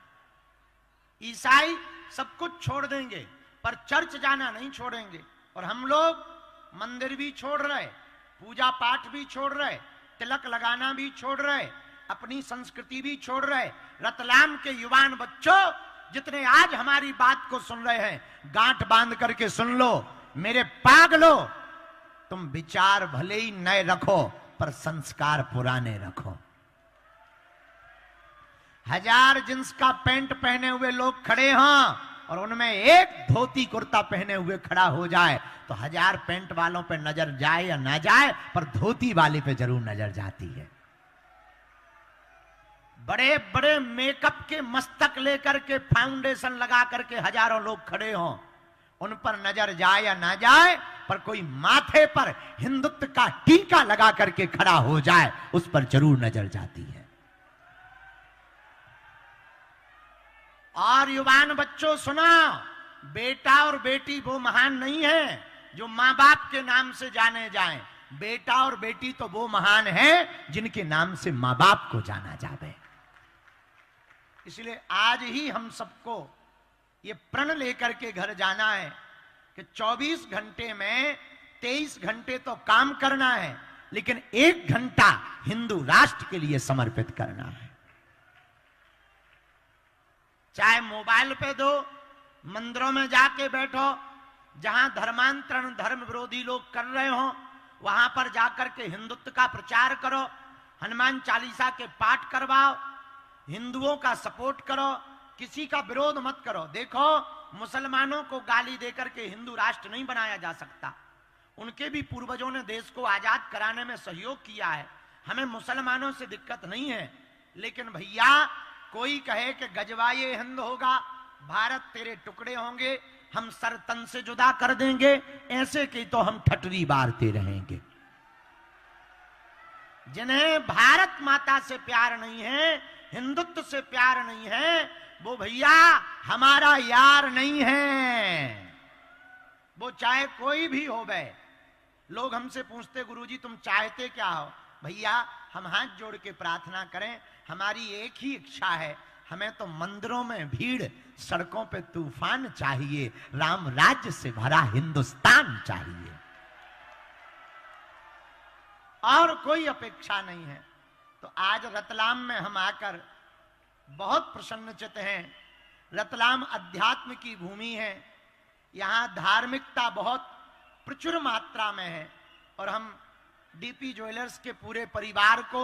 ईसाई सब कुछ छोड़ देंगे पर चर्च जाना नहीं छोड़ेंगे। और हम लोग मंदिर भी छोड़ रहे, पूजा पाठ भी छोड़ रहे, तिलक लगाना भी छोड़ रहे, अपनी संस्कृति भी छोड़ रहे। रतलाम के युवान बच्चों जितने आज हमारी बात को सुन रहे हैं, गांठ बांध करके सुन लो मेरे पागलो, तुम विचार भले ही नए रखो पर संस्कार पुराने रखो। हजार जींस का पैंट पहने हुए लोग खड़े हों और उनमें एक धोती कुर्ता पहने हुए खड़ा हो जाए तो हजार पैंट वालों पे नजर जाए या ना जाए पर धोती वाले पे जरूर नजर जाती है। बड़े बड़े मेकअप के मस्तक लेकर के फाउंडेशन लगा करके हजारों लोग खड़े हों, उन पर नजर जाए या ना जाए पर कोई माथे पर हिंदुत्व का टीका लगा करके खड़ा हो जाए उस पर जरूर नजर जाती है। और युवान बच्चों सुना, बेटा और बेटी वो महान नहीं है जो मां बाप के नाम से जाने जाएं। बेटा और बेटी तो वो महान है जिनके नाम से मां बाप को जाना जाए। इसलिए आज ही हम सबको ये प्रण लेकर के घर जाना है कि 24 घंटे में 23 घंटे तो काम करना है लेकिन 1 घंटा हिंदू राष्ट्र के लिए समर्पित करना है। चाहे मोबाइल पे दो, मंदिरों में जाके बैठो, जहां धर्मांतरण धर्म विरोधी लोग कर रहे हो वहां पर जाकर के हिंदुत्व का प्रचार करो, हनुमान चालीसा के पाठ करवाओ, हिंदुओं का सपोर्ट करो, किसी का विरोध मत करो। देखो मुसलमानों को गाली देकर के हिंदू राष्ट्र नहीं बनाया जा सकता। उनके भी पूर्वजों ने देश को आजाद कराने में सहयोग किया है, हमें मुसलमानों से दिक्कत नहीं है। लेकिन भैया कोई कहे कि गजवाए हिंद होगा, भारत तेरे टुकड़े होंगे, हम सर तन से जुदा कर देंगे, ऐसे की तो हम ठटरी बारते रहेंगे। जिन्हें भारत माता से प्यार नहीं है, हिंदुत्व से प्यार नहीं है, वो भैया हमारा यार नहीं है। वो चाहे कोई भी हो गए। लोग हमसे पूछते गुरुजी तुम चाहते क्या हो? भैया हम हाथ जोड़ के प्रार्थना करें, हमारी एक ही इच्छा है, हमें तो मंदिरों में भीड़, सड़कों पे तूफान चाहिए, राम राज्य से भरा हिंदुस्तान चाहिए, और कोई अपेक्षा नहीं है। तो आज रतलाम में हम आकर बहुत प्रसन्नचित हैं। रतलाम अध्यात्म की भूमि है, यहां धार्मिकता बहुत प्रचुर मात्रा में है। और हम डीपी ज्वेलर्स के पूरे परिवार को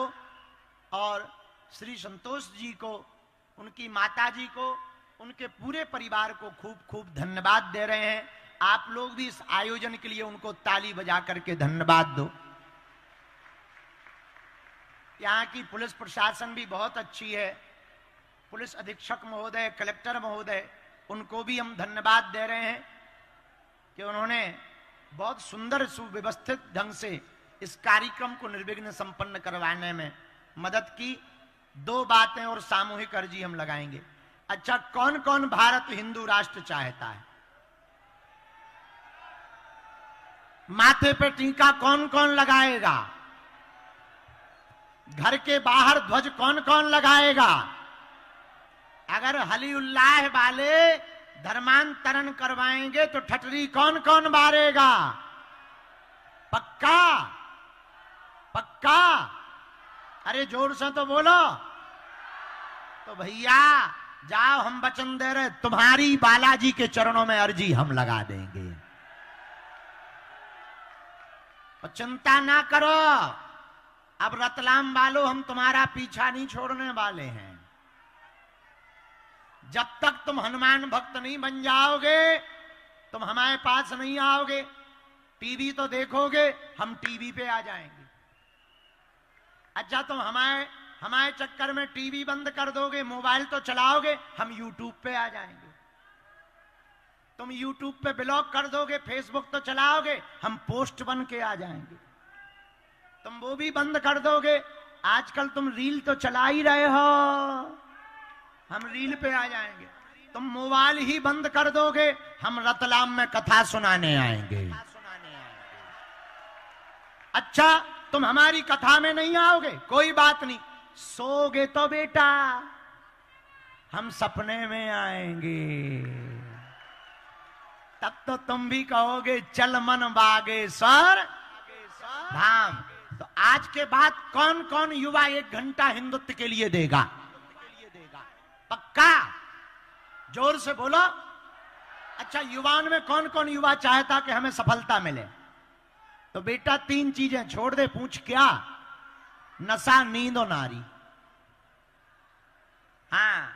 और श्री संतोष जी को, उनकी माता जी को, उनके पूरे परिवार को खूब खूब धन्यवाद दे रहे हैं। आप लोग भी इस आयोजन के लिए उनको ताली बजा करके धन्यवाद दो। यहाँ की पुलिस प्रशासन भी बहुत अच्छी है, पुलिस अधीक्षक महोदय, कलेक्टर महोदय, उनको भी हम धन्यवाद दे रहे हैं। कि उन्होंने बहुत सुंदर सुव्यवस्थित ढंग से इस कार्यक्रम को निर्विघ्न संपन्न करवाने में मदद की। 2 बातें और सामूहिक अर्जी हम लगाएंगे। अच्छा, कौन कौन भारत हिंदू राष्ट्र चाहता है? माथे पे टीका कौन कौन लगाएगा? घर के बाहर ध्वज कौन कौन लगाएगा? अगर हली उल्लाह वाले धर्मांतरण करवाएंगे तो ठटरी कौन कौन बारेगा? पक्का? पक्का? अरे जोर से तो बोलो। तो भैया जाओ, हम वचन दे रहे, तुम्हारी बालाजी के चरणों में अर्जी हम लगा देंगे। और चिंता ना करो, अब रतलाम वालों हम तुम्हारा पीछा नहीं छोड़ने वाले हैं। जब तक तुम हनुमान भक्त नहीं बन जाओगे, तुम हमारे पास नहीं आओगे। टीवी तो देखोगे, हम टीवी पे आ जाएंगे। अच्छा, तुम हमारे चक्कर में टीवी बंद कर दोगे, मोबाइल तो चलाओगे, हम यूट्यूब पे आ जाएंगे। तुम यूट्यूब पे ब्लॉग कर दोगे, फेसबुक तो चलाओगे, हम पोस्ट बन के आ जाएंगे। तुम वो भी बंद कर दोगे, आजकल तुम रील तो चला ही रहे हो, हम रील पे आ जाएंगे। तुम मोबाइल ही बंद कर दोगे, हम रतलाम में कथा सुनाने आएंगे। अच्छा, तुम हमारी कथा में नहीं आओगे, कोई बात नहीं, सोगे तो बेटा हम सपने में आएंगे। तब तो तुम भी कहोगे चल मन बागेश्वर धाम। तो आज के बाद कौन कौन युवा 1 घंटा हिंदुत्व के लिए देगा? पक्का? जोर से बोलो। अच्छा, युवाओं में कौन कौन युवा चाहता कि हमें सफलता मिले? तो बेटा 3 चीजें छोड़ दे। पूछ क्या? नशा, नींद और नारी। हाँ,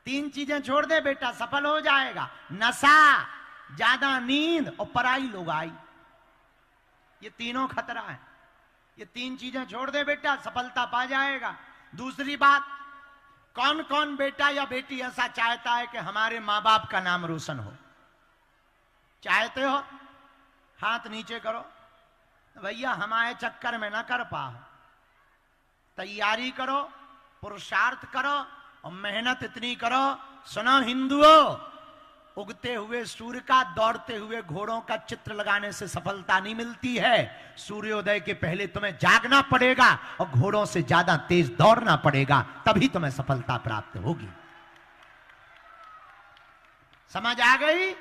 3 चीजें छोड़ दे बेटा, सफल हो जाएगा। नशा, ज्यादा नींद और पराई लुगाई, ये तीनों खतरा है। ये 3 चीजें छोड़ दे बेटा, सफलता पा जाएगा। दूसरी बात, कौन कौन बेटा या बेटी ऐसा चाहता है कि हमारे मां बाप का नाम रोशन हो? चाहते हो? हाथ नीचे करो। भैया हमारे चक्कर में ना कर पाओ, तैयारी करो, पुरुषार्थ करो और मेहनत इतनी करो। सुनो हिंदुओं, उगते हुए सूर्य का, दौड़ते हुए घोड़ों का चित्र लगाने से सफलता नहीं मिलती है। सूर्योदय के पहले तुम्हें जागना पड़ेगा और घोड़ों से ज्यादा तेज दौड़ना पड़ेगा, तभी तुम्हें सफलता प्राप्त होगी। समझ आ गई?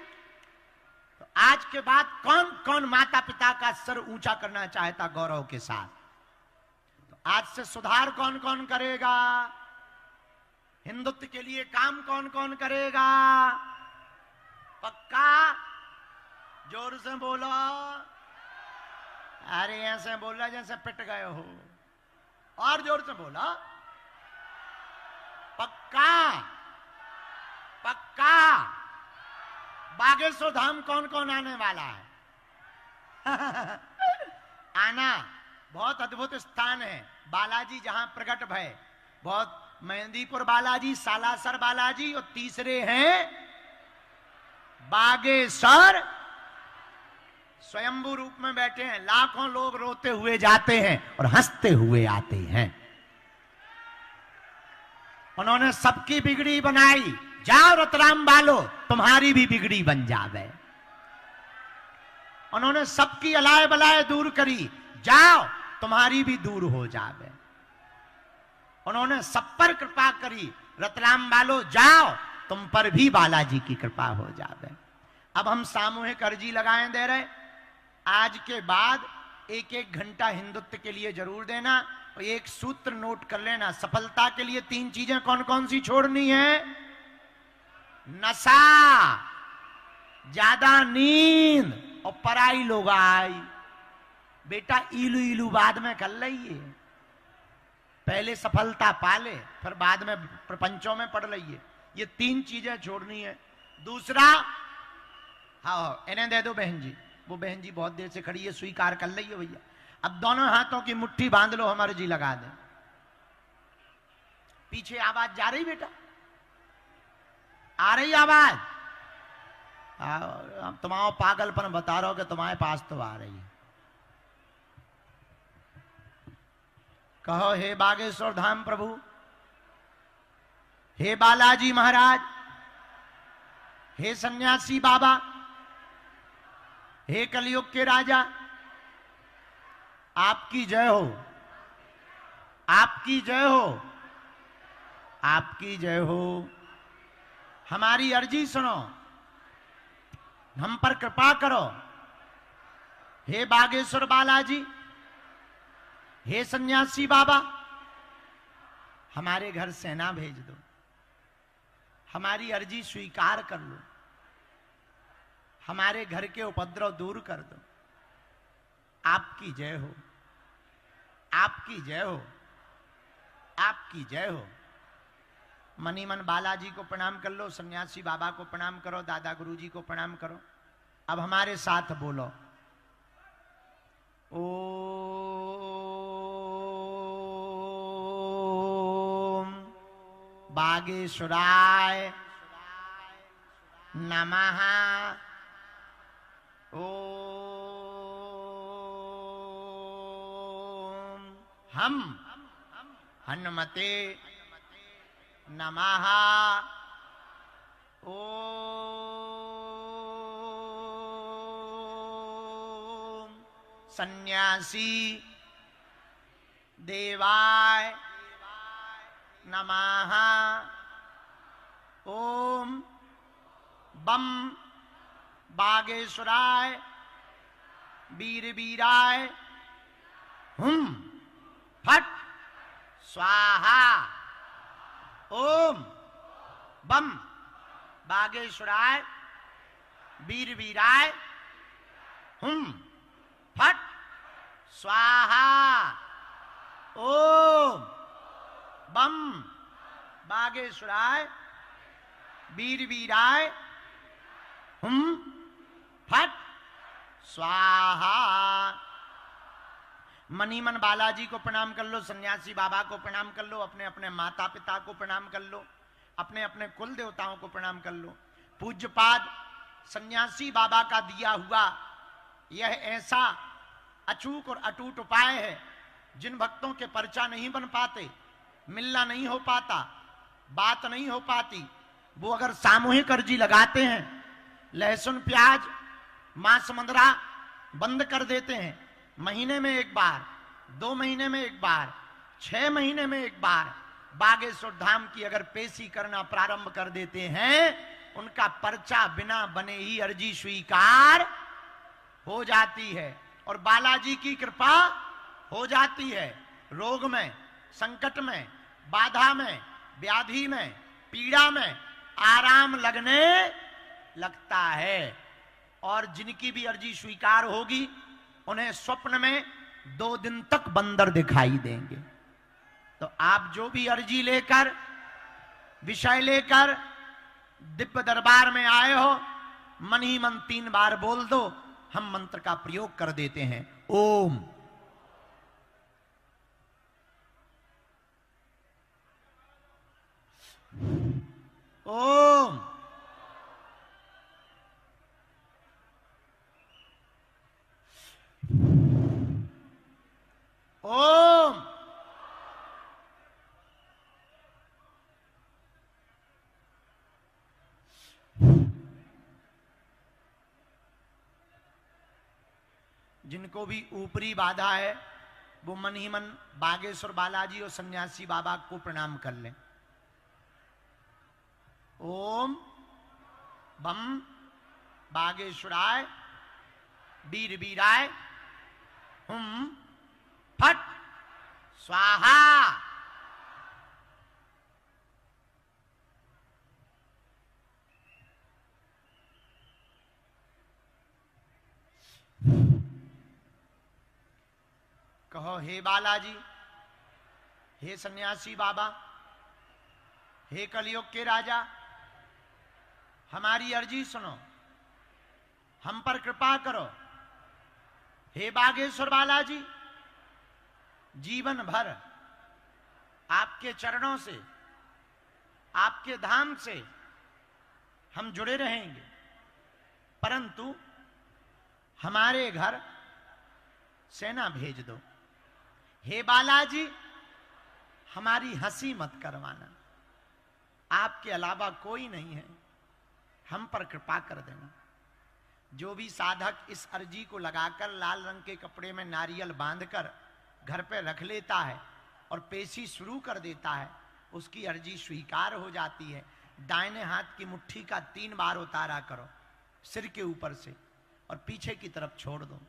तो आज के बाद कौन कौन माता पिता का सर ऊंचा करना चाहता गौरव के साथ? तो आज से सुधार कौन कौन करेगा? हिंदुत्व के लिए काम कौन कौन करेगा? पक्का? जोर से बोलो। अरे ऐसे बोला जैसे पिट गए हो। और जोर से बोलो। पक्का? पक्का? बागेश्वर धाम कौन कौन आने वाला है? आना। बहुत अद्भुत स्थान है, बालाजी जहां प्रकट भय। बहुत मेहंदीपुर बालाजी, सालासर बालाजी और तीसरे हैं बागेश्वर। स्वयंभू रूप में बैठे हैं। लाखों लोग रोते हुए जाते हैं और हंसते हुए आते हैं। उन्होंने सबकी बिगड़ी बनाई। जाओ रतलाम वालों, तुम्हारी भी बिगड़ी बन जावे। उन्होंने सबकी अलाय बलाय दूर करी, जाओ तुम्हारी भी दूर हो जावे। उन्होंने सब पर कृपा करी, रतलाम वालों जाओ तुम पर भी बालाजी की कृपा हो जावे। अब हम सामूहिक अर्जी लगाएं दे रहे, आज के बाद 1-1 घंटा हिंदुत्व के लिए जरूर देना। और एक सूत्र नोट कर लेना, सफलता के लिए 3 चीजें कौन कौन सी छोड़नी है? नशा, ज्यादा नींद और पराई लुगाई। बेटा इलू इलू बाद में कर लिये, पहले सफलता पाले, फिर बाद में प्रपंचों में पढ़ लिये। ये 3 चीजें छोड़नी है। दूसरा, हाँ इन्हें दे दो बहन जी, वो बहन जी बहुत देर से खड़ी है, स्वीकार कर लिये भैया। अब दोनों हाथों की मुट्ठी बांध लो, हमारी जी लगा दे। पीछे आवाज जा रही बेटा? आ रही आवाज? तुम्हारा पागलपन बता रहा हो कि तुम्हारे पास तो आ रही है। कहो हे बागेश्वर धाम प्रभु, हे बालाजी महाराज, हे सन्यासी बाबा, हे कलयुग के राजा, आपकी जय हो, आपकी जय हो, आपकी जय हो। हमारी अर्जी सुनो, हम पर कृपा करो। हे बागेश्वर बालाजी, हे सन्यासी बाबा, हमारे घर सेना भेज दो, हमारी अर्जी स्वीकार कर लो, हमारे घर के उपद्रव दूर कर दो। आपकी जय हो, आपकी जय हो, आपकी जय हो। मनी मन बालाजी को प्रणाम कर लो, सन्यासी बाबा को प्रणाम करो, दादा गुरुजी को प्रणाम करो। अब हमारे साथ बोलो, ओम बागेश्वराय नमः। ओम हम हनुमते नमः। ओम सन्यासी देवाय नमः। ओम बम बागेश्वराय वीर वीराय हुम फट स्वाहा। ओम बम बागेश्वराय वीर वीराय हुम फट स्वाहा। ओम बम बागेश्वराय वीर वीराय हुम फट स्वाहा। मनी मन बालाजी को प्रणाम कर लो, सन्यासी बाबा को प्रणाम कर लो, अपने अपने माता पिता को प्रणाम कर लो, अपने अपने कुल देवताओं को प्रणाम कर लो। पूज्यपाद सन्यासी बाबा का दिया हुआ यह ऐसा अचूक और अटूट उपाय है, जिन भक्तों के पर्चा नहीं बन पाते, मिलना नहीं हो पाता, बात नहीं हो पाती, वो अगर सामूहिक अर्जी लगाते हैं, लहसुन प्याज मांस मंदरा बंद कर देते हैं, महीने में एक बार, 2 महीने में एक बार, 6 महीने में एक बार बागेश्वर धाम की अगर पेशी करना प्रारंभ कर देते हैं, उनका पर्चा बिना बने ही अर्जी स्वीकार हो जाती है और बालाजी की कृपा हो जाती है। रोग में, संकट में, बाधा में, व्याधि में, पीड़ा में आराम लगने लगता है और जिनकी भी अर्जी स्वीकार होगी, उन्हें स्वप्न में 2 दिन तक बंदर दिखाई देंगे। तो आप जो भी अर्जी लेकर, विषय लेकर दिव्य दरबार में आए हो, मन ही मन 3 बार बोल दो, हम मंत्र का प्रयोग कर देते हैं। ओम ओम ओम जिनको भी ऊपरी बाधा है, वो मन ही मन बागेश्वर बालाजी और सन्यासी बाबा को प्रणाम कर लें। ओम बम बागेश्वराय वीर वीराय हुम फट स्वाहा। कहो हे बालाजी, हे सन्यासी बाबा, हे कलयुग के राजा, हमारी अर्जी सुनो, हम पर कृपा करो। हे बागेश्वर बालाजी, जीवन भर आपके चरणों से, आपके धाम से हम जुड़े रहेंगे। परंतु हमारे घर सेना भेज दो। हे बालाजी, हमारी हंसी मत करवाना, आपके अलावा कोई नहीं है, हम पर कृपा कर देना। जो भी साधक इस अर्जी को लगाकर लाल रंग के कपड़े में नारियल बांधकर घर पे रख लेता है और पेशी शुरू कर देता है, उसकी अर्जी स्वीकार हो जाती है। दाहिने हाथ की मुट्ठी का 3 बार उतारा करो सिर के ऊपर से और पीछे की तरफ छोड़ दो।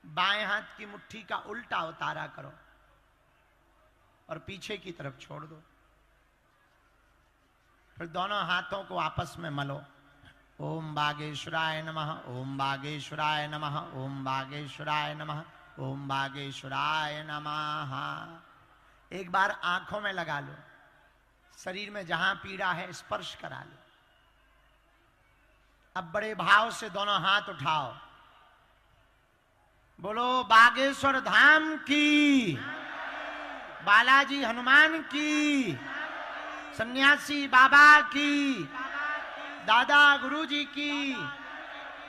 बाएं हाथ की मुट्ठी का उल्टा उतारा करो और पीछे की तरफ छोड़ दो। फिर दोनों हाथों को आपस में मलो। ओम बागेश्वराय नमः, ओम बागेश्वराय नमः, ओम बागेश्वराय नमः, ओम बागेश्वराय नमः। एक बार आंखों में लगा लो, शरीर में जहां पीड़ा है स्पर्श करा लो। अब बड़े भाव से दोनों हाथ उठाओ, बोलो बागेश्वर धाम की, बालाजी हनुमान की, सन्यासी बाबा की, दादा गुरुजी की,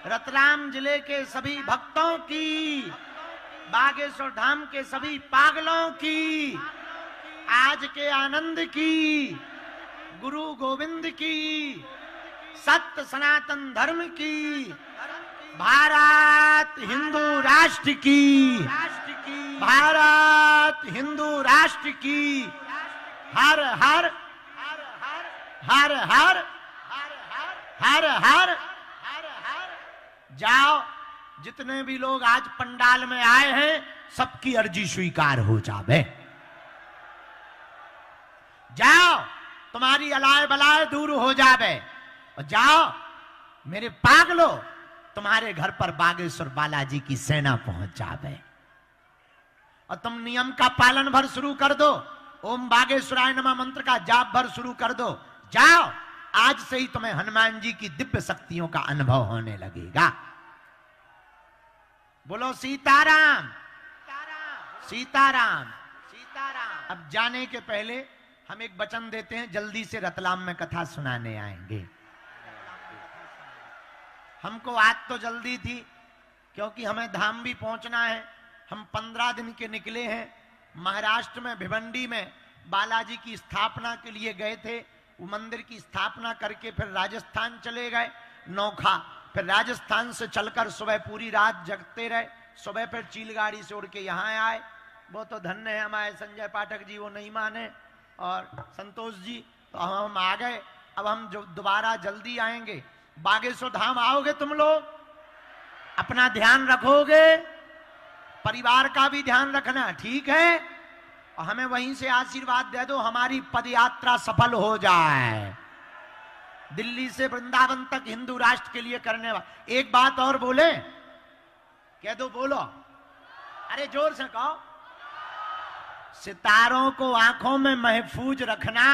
रतलाम जिले के सभी भक्तों की, बागेश्वर धाम के सभी पागलों की, आज के आनंद की, गुरु गोविंद की, सत्य सनातन धर्म की, भारत हिंदू राष्ट्र की, भारत हिंदू राष्ट्र की, हर हर हर हर हर हर। जाओ, जितने भी लोग आज पंडाल में आए हैं सबकी अर्जी स्वीकार हो जावे। जाओ, तुम्हारी अलाय बलाय दूर हो जावे। और जाओ मेरे पागलो, तुम्हारे घर पर बागेश्वर बालाजी की सेना पहुंच जावे। और तुम नियम का पालन भर शुरू कर दो, ओम बागेश्वराय नमः मंत्र का जाप भर शुरू कर दो। जाओ, आज से ही तुम्हें हनुमान जी की दिव्य शक्तियों का अनुभव होने लगेगा। बोलो सीताराम, सीताराम, सीताराम। अब जाने के पहले हम एक वचन देते हैं, जल्दी से रतलाम में कथा सुनाने आएंगे। हमको आज तो जल्दी थी क्योंकि हमें धाम भी पहुंचना है। हम 15 दिन के निकले हैं। महाराष्ट्र में भिवंडी में बालाजी की स्थापना के लिए गए थे। वो मंदिर की स्थापना करके फिर राजस्थान चले गए, नौखा। फिर राजस्थान से चलकर सुबह पूरी रात जगते रहे। सुबह फिर चील गाड़ी से उड़ के यहाँ आए। वो तो धन्य है हमारे संजय पाठक जी, वो नहीं माने, और संतोष जी, तो हम आ गए। अब हम जो दोबारा जल्दी आएंगे। बागेश्वर धाम आओगे तुम लोग? अपना ध्यान रखोगे, परिवार का भी ध्यान रखना, ठीक है? और हमें वहीं से आशीर्वाद दे दो, हमारी पद यात्रा सफल हो जाए। दिल्ली से वृंदावन तक हिंदू राष्ट्र के लिए करने वाले। एक बात और बोले, कह दो, बोलो, अरे जोर से कहो। सितारों को आंखों में महफूज रखना,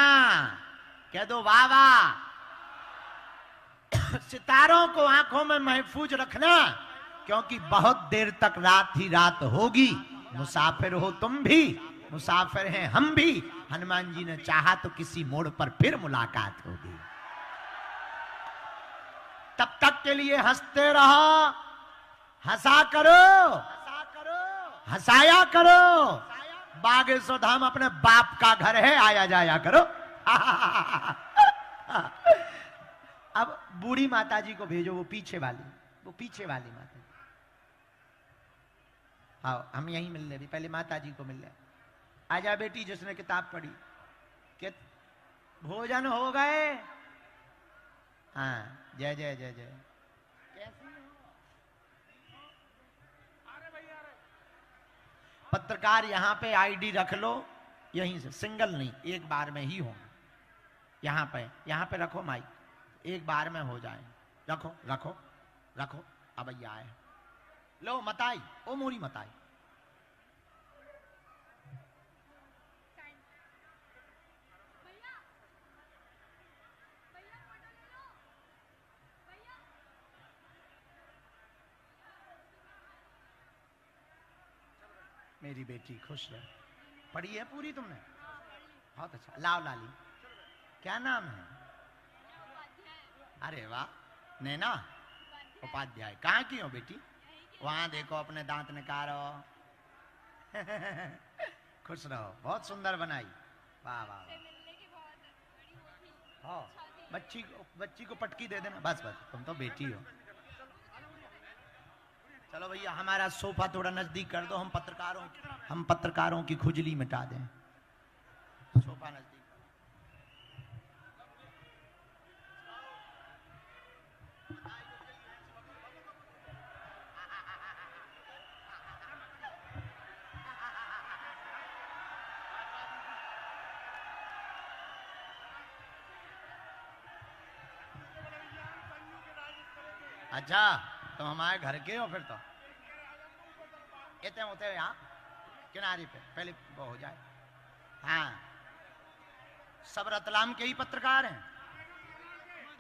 कह दो वाह वाह। सितारों को आंखों में महफूज रखना, क्योंकि बहुत देर तक रात ही रात होगी। मुसाफिर हो तुम भी, मुसाफिर हैं हम भी। हनुमान जी ने चाहा तो किसी मोड़ पर फिर मुलाकात होगी। तब तक के लिए हंसते रहो, हंसा करो, हंसाया करो। बागेश्वर धाम अपने बाप का घर है, आया जाया करो। अब बूढ़ी माता जी को भेजो, वो पीछे वाली माता जी। आओ, हम यहीं मिल रहे, पहले माता जी को मिल रहे। आजा बेटी, जिसने किताब पढ़ी। कि भोजन हो गए? हाँ, जय जय जय जय। पत्रकार यहाँ पे आईडी रख लो, यहीं से, सिंगल नहीं, एक बार में ही होगा। यहाँ पे रखो माइक, एक बार में हो जाए। रखो रखो रखो। अब भैया आए, लो मताई, ओ मोरी मताई। मेरी बेटी खुश रहे। पढ़ी है पूरी तुमने? बहुत अच्छा। लाओ लाली, क्या नाम है? अरे वाह, नैना उपाध्याय कहाँ की हो बेटी? वहां देखो अपने दांत निकालो। खुश रहो, बहुत सुंदर बनाई। वाह वाह वाह। हाँ, बच्ची को पटकी दे देना, बस बस, तुम तो बेटी हो। चलो भैया हमारा सोफा थोड़ा नजदीक कर दो, हम पत्रकारों की खुजली मिटा दें। सोफा नजदीक। अच्छा, तुम हमारे घर के हो फिर तो। इतने होते हैं यहाँ किनारे पे, पहले वो हो जाए। हाँ, सब रतलाम के ही पत्रकार हैं।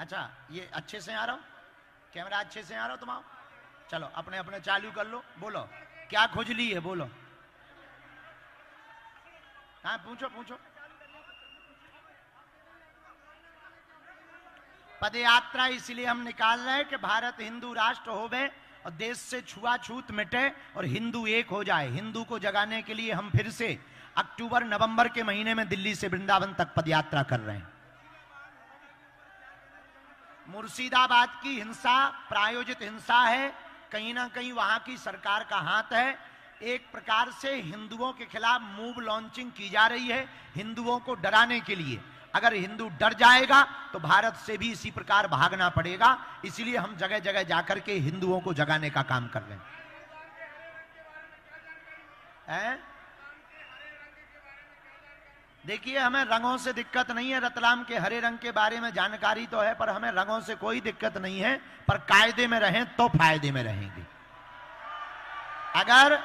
अच्छा, ये अच्छे से आ रहा हो, कैमरा अच्छे से आ रहा हो तुम? आओ, चलो अपने अपने चालू कर लो, बोलो क्या खुजली है, बोलो। हाँ, पूछो पूछो। पदयात्रा इसलिए हम निकाल रहे हैं कि भारत हिंदू राष्ट्र हो गए और देश से छुआछूत मिटे और हिंदू एक हो जाए। हिंदू को जगाने के लिए हम फिर से अक्टूबर नवंबर के महीने में दिल्ली से वृंदावन तक पदयात्रा कर रहे हैं। मुर्शिदाबाद की हिंसा प्रायोजित हिंसा है, कहीं ना कहीं वहां की सरकार का हाथ है। एक प्रकार से हिंदुओं के खिलाफ मूव लॉन्चिंग की जा रही है, हिंदुओं को डराने के लिए। अगर हिंदू डर जाएगा तो भारत से भी इसी प्रकार भागना पड़ेगा। इसलिए हम जगह जगह जाकर के हिंदुओं को जगाने का काम कर रहे हैं। देखिए, हमें रंगों से दिक्कत नहीं है। रतलाम के हरे रंग के बारे में जानकारी तो है, पर हमें रंगों से कोई दिक्कत नहीं है। पर कायदे में रहें तो फायदे में रहेंगे। अगर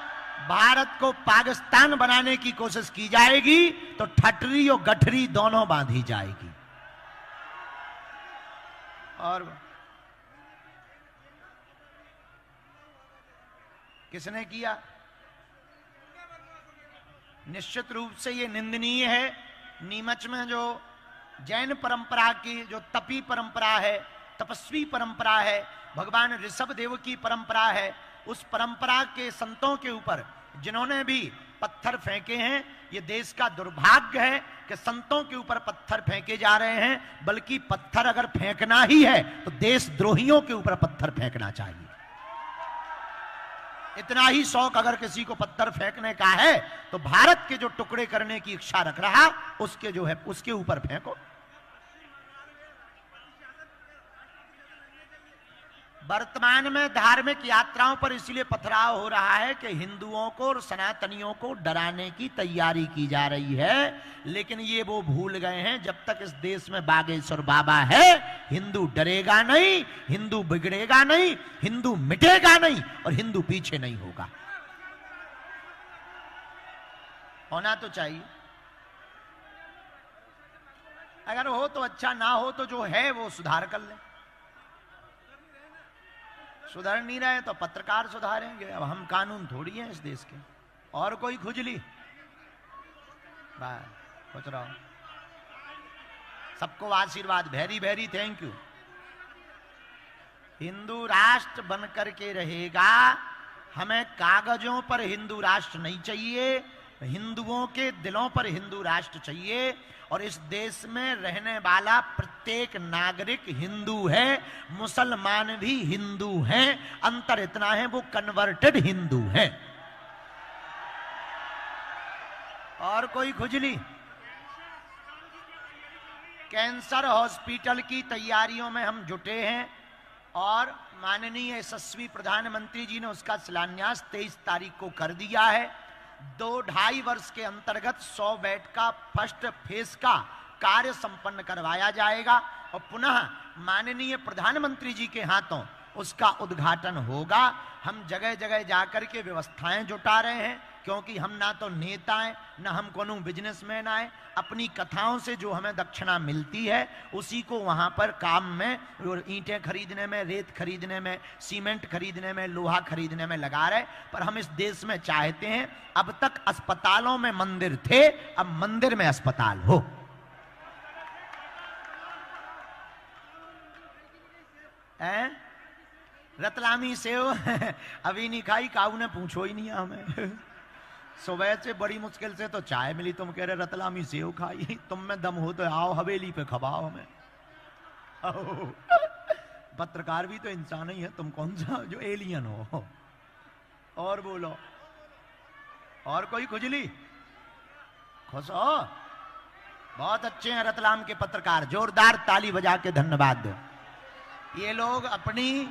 भारत को पाकिस्तान बनाने की कोशिश की जाएगी तो ठटरी और गठरी दोनों बांधी जाएगी। और किसने किया? निश्चित रूप से ये निंदनीय है। नीमच में जो जैन परंपरा की जो तपी परंपरा है, तपस्वी परंपरा है, भगवान ऋषभ देव की परंपरा है, उस परंपरा के संतों के ऊपर जिन्होंने भी पत्थर फेंके हैं, ये देश का दुर्भाग्य है कि संतों के ऊपर पत्थर फेंके जा रहे हैं। बल्कि पत्थर अगर फेंकना ही है तो देशद्रोहियों के ऊपर पत्थर फेंकना चाहिए। इतना ही शौक अगर किसी को पत्थर फेंकने का है तो भारत के जो टुकड़े करने की इच्छा रख रहा उसके जो है उसके ऊपर फेंको। वर्तमान में धार्मिक यात्राओं पर इसलिए पथराव हो रहा है कि हिंदुओं को और सनातनियों को डराने की तैयारी की जा रही है। लेकिन ये वो भूल गए हैं, जब तक इस देश में बागेश्वर बाबा है हिंदू डरेगा नहीं, हिंदू बिगड़ेगा नहीं, हिंदू मिटेगा नहीं और हिंदू पीछे नहीं होगा। होना तो चाहिए। अगर हो तो अच्छा, ना हो तो जो है वो सुधार कर ले। सुधर नहीं रहे तो पत्रकार सुधारेंगे। अब हम कानून थोड़ी हैं इस देश के। और कोई खुजली? सोच रहा हूं सबको आशीर्वाद, very very thank you. Hindu राष्ट्र बनकर के रहेगा। हमें कागजों पर हिंदू राष्ट्र नहीं चाहिए, हिंदुओं के दिलों पर हिंदू राष्ट्र चाहिए। और इस देश में रहने वाला प्रत्येक नागरिक हिंदू है, मुसलमान भी हिंदू हैं। अंतर इतना है वो कन्वर्टेड हिंदू हैं। और कोई खुजली? कैंसर हॉस्पिटल की तैयारियों में हम जुटे हैं और माननीय यशस्वी प्रधानमंत्री जी ने उसका शिलान्यास 23 तारीख को कर दिया है। 2-2.5 वर्ष के अंतर्गत 100 बेड का फर्स्ट फेज का कार्य संपन्न करवाया जाएगा और पुनः माननीय प्रधानमंत्री जी के हाथों उसका उद्घाटन होगा। हम जगह जगह जाकर के व्यवस्थाएं जुटा रहे हैं, क्योंकि हम ना तो नेता हैं ना हम कोनो बिजनेसमैन आए। अपनी कथाओं से जो हमें दक्षिणा मिलती है उसी को वहां पर काम में, ईंटें खरीदने में, रेत खरीदने में, सीमेंट खरीदने में, लोहा खरीदने में लगा रहे। पर हम इस देश में चाहते हैं, अब तक अस्पतालों में मंदिर थे, अब मंदिर में अस्पताल हो। हैं? रतलामी सेव अभी नहीं खाई, काऊ ने पूछो ही नहीं हमें। सुबह से बड़ी मुश्किल से तो चाय मिली, तुम कह रहे रतलामी सेव खाई। तुम में दम हो तो आओ हवेली पे खवाओ हमें। पत्रकार भी तो इंसान ही है, तुम कौन सा जो एलियन हो। और बोलो, और कोई खुजली? खुश हो? बहुत अच्छे हैं रतलाम के पत्रकार, जोरदार ताली बजा के धन्यवाद दो। ये लोग अपनी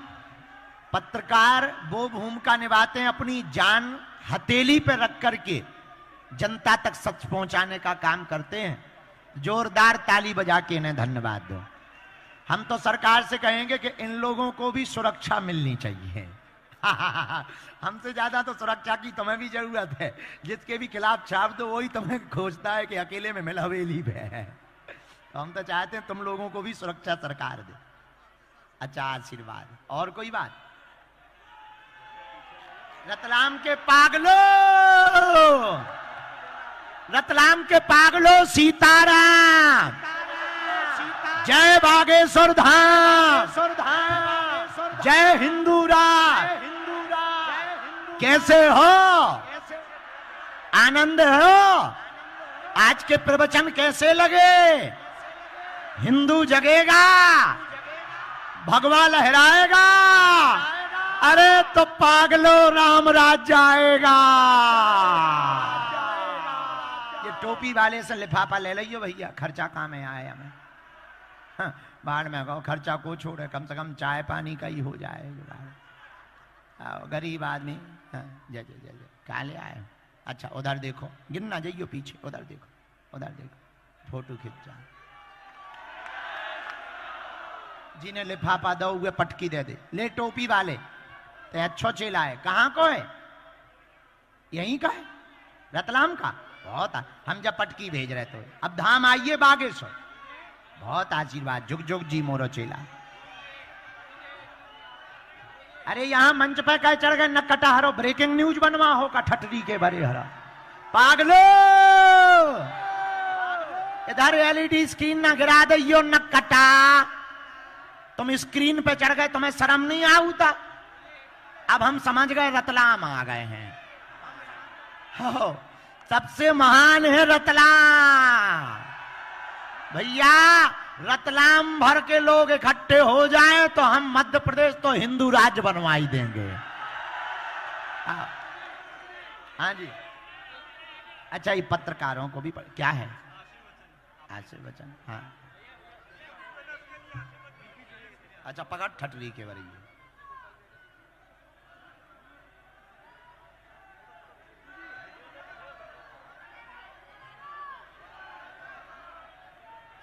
पत्रकार वो भूमिका निभाते हैं, अपनी जान हथेली पे रख करके जनता तक सच पहुंचाने का काम करते हैं। जोरदार ताली बजा के इन्हें धन्यवाद दो। हम तो सरकार से कहेंगे कि इन लोगों को भी सुरक्षा मिलनी चाहिए। हमसे ज्यादा तो सुरक्षा की तुम्हें भी जरूरत है। जिसके भी खिलाफ छाप दो वही तुम्हें खोजता है कि अकेले में मिल हवेली पे है। तो हम तो चाहते हैं तुम लोगों को भी सुरक्षा सरकार दे। अच्छा, आशीर्वाद। और कोई बात? रतलाम के पागलो, रतलाम के पागलो, सीताराम, जय बागेश्वर धाम, जय हिंदू राज। कैसे हो? आनंद हो? आज के प्रवचन कैसे लगे? हिंदू जगेगा, भगवा लहराएगा। अरे तो पागलो राम राज्य आएगा। ये टोपी वाले से लिफाफा ले लियो भैया, खर्चा कहाँ में आए हमें। हाँ, बाढ़ में कहो खर्चा को छोड़े, कम से कम चाय पानी का ही हो जाए। गरीब आदमी। हाँ, जय जय जय जय। कहाँ ले आए? अच्छा, उधर देखो, गिरना जाइयो पीछे, उधर देखो, उधर देखो, फोटो खींच जा। जिन्हें लिफाफा दो हुए पटकी दे दे। ले टोपी वाले, तो अच्छो चेला है। कहाँ को है? यहीं का है, रतलाम का। बहुत हम जब पटकी भेज रहे तो अब धाम आइए बागेश्वर। बहुत आशीर्वाद, जुग जुग जी मोरो चेला। अरे यहाँ मंच पे कह चढ़ गए, न कटा हरो, ब्रेकिंग न्यूज बनवा हो का ठटरी के भरे हरा। पागलो, इधर एलईडी स्क्रीन न गिरा दियो, न कटा। तुम स्क्रीन पे चढ़ गए, तुम्हें शर्म नहीं आऊता? अब हम समझ गए रतलाम आ गए हैं। हो, सबसे महान है रतलाम। भैया रतलाम भर के लोग इकट्ठे हो जाएं तो हम मध्य प्रदेश तो हिंदू राज्य बनवाई देंगे। हाँ जी। अच्छा, ये पत्रकारों को भी क्या है? आशीर्वचन। हाँ, अच्छा, पकड़ ठटरी के वरी।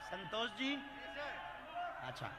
संतोष जी, अच्छा,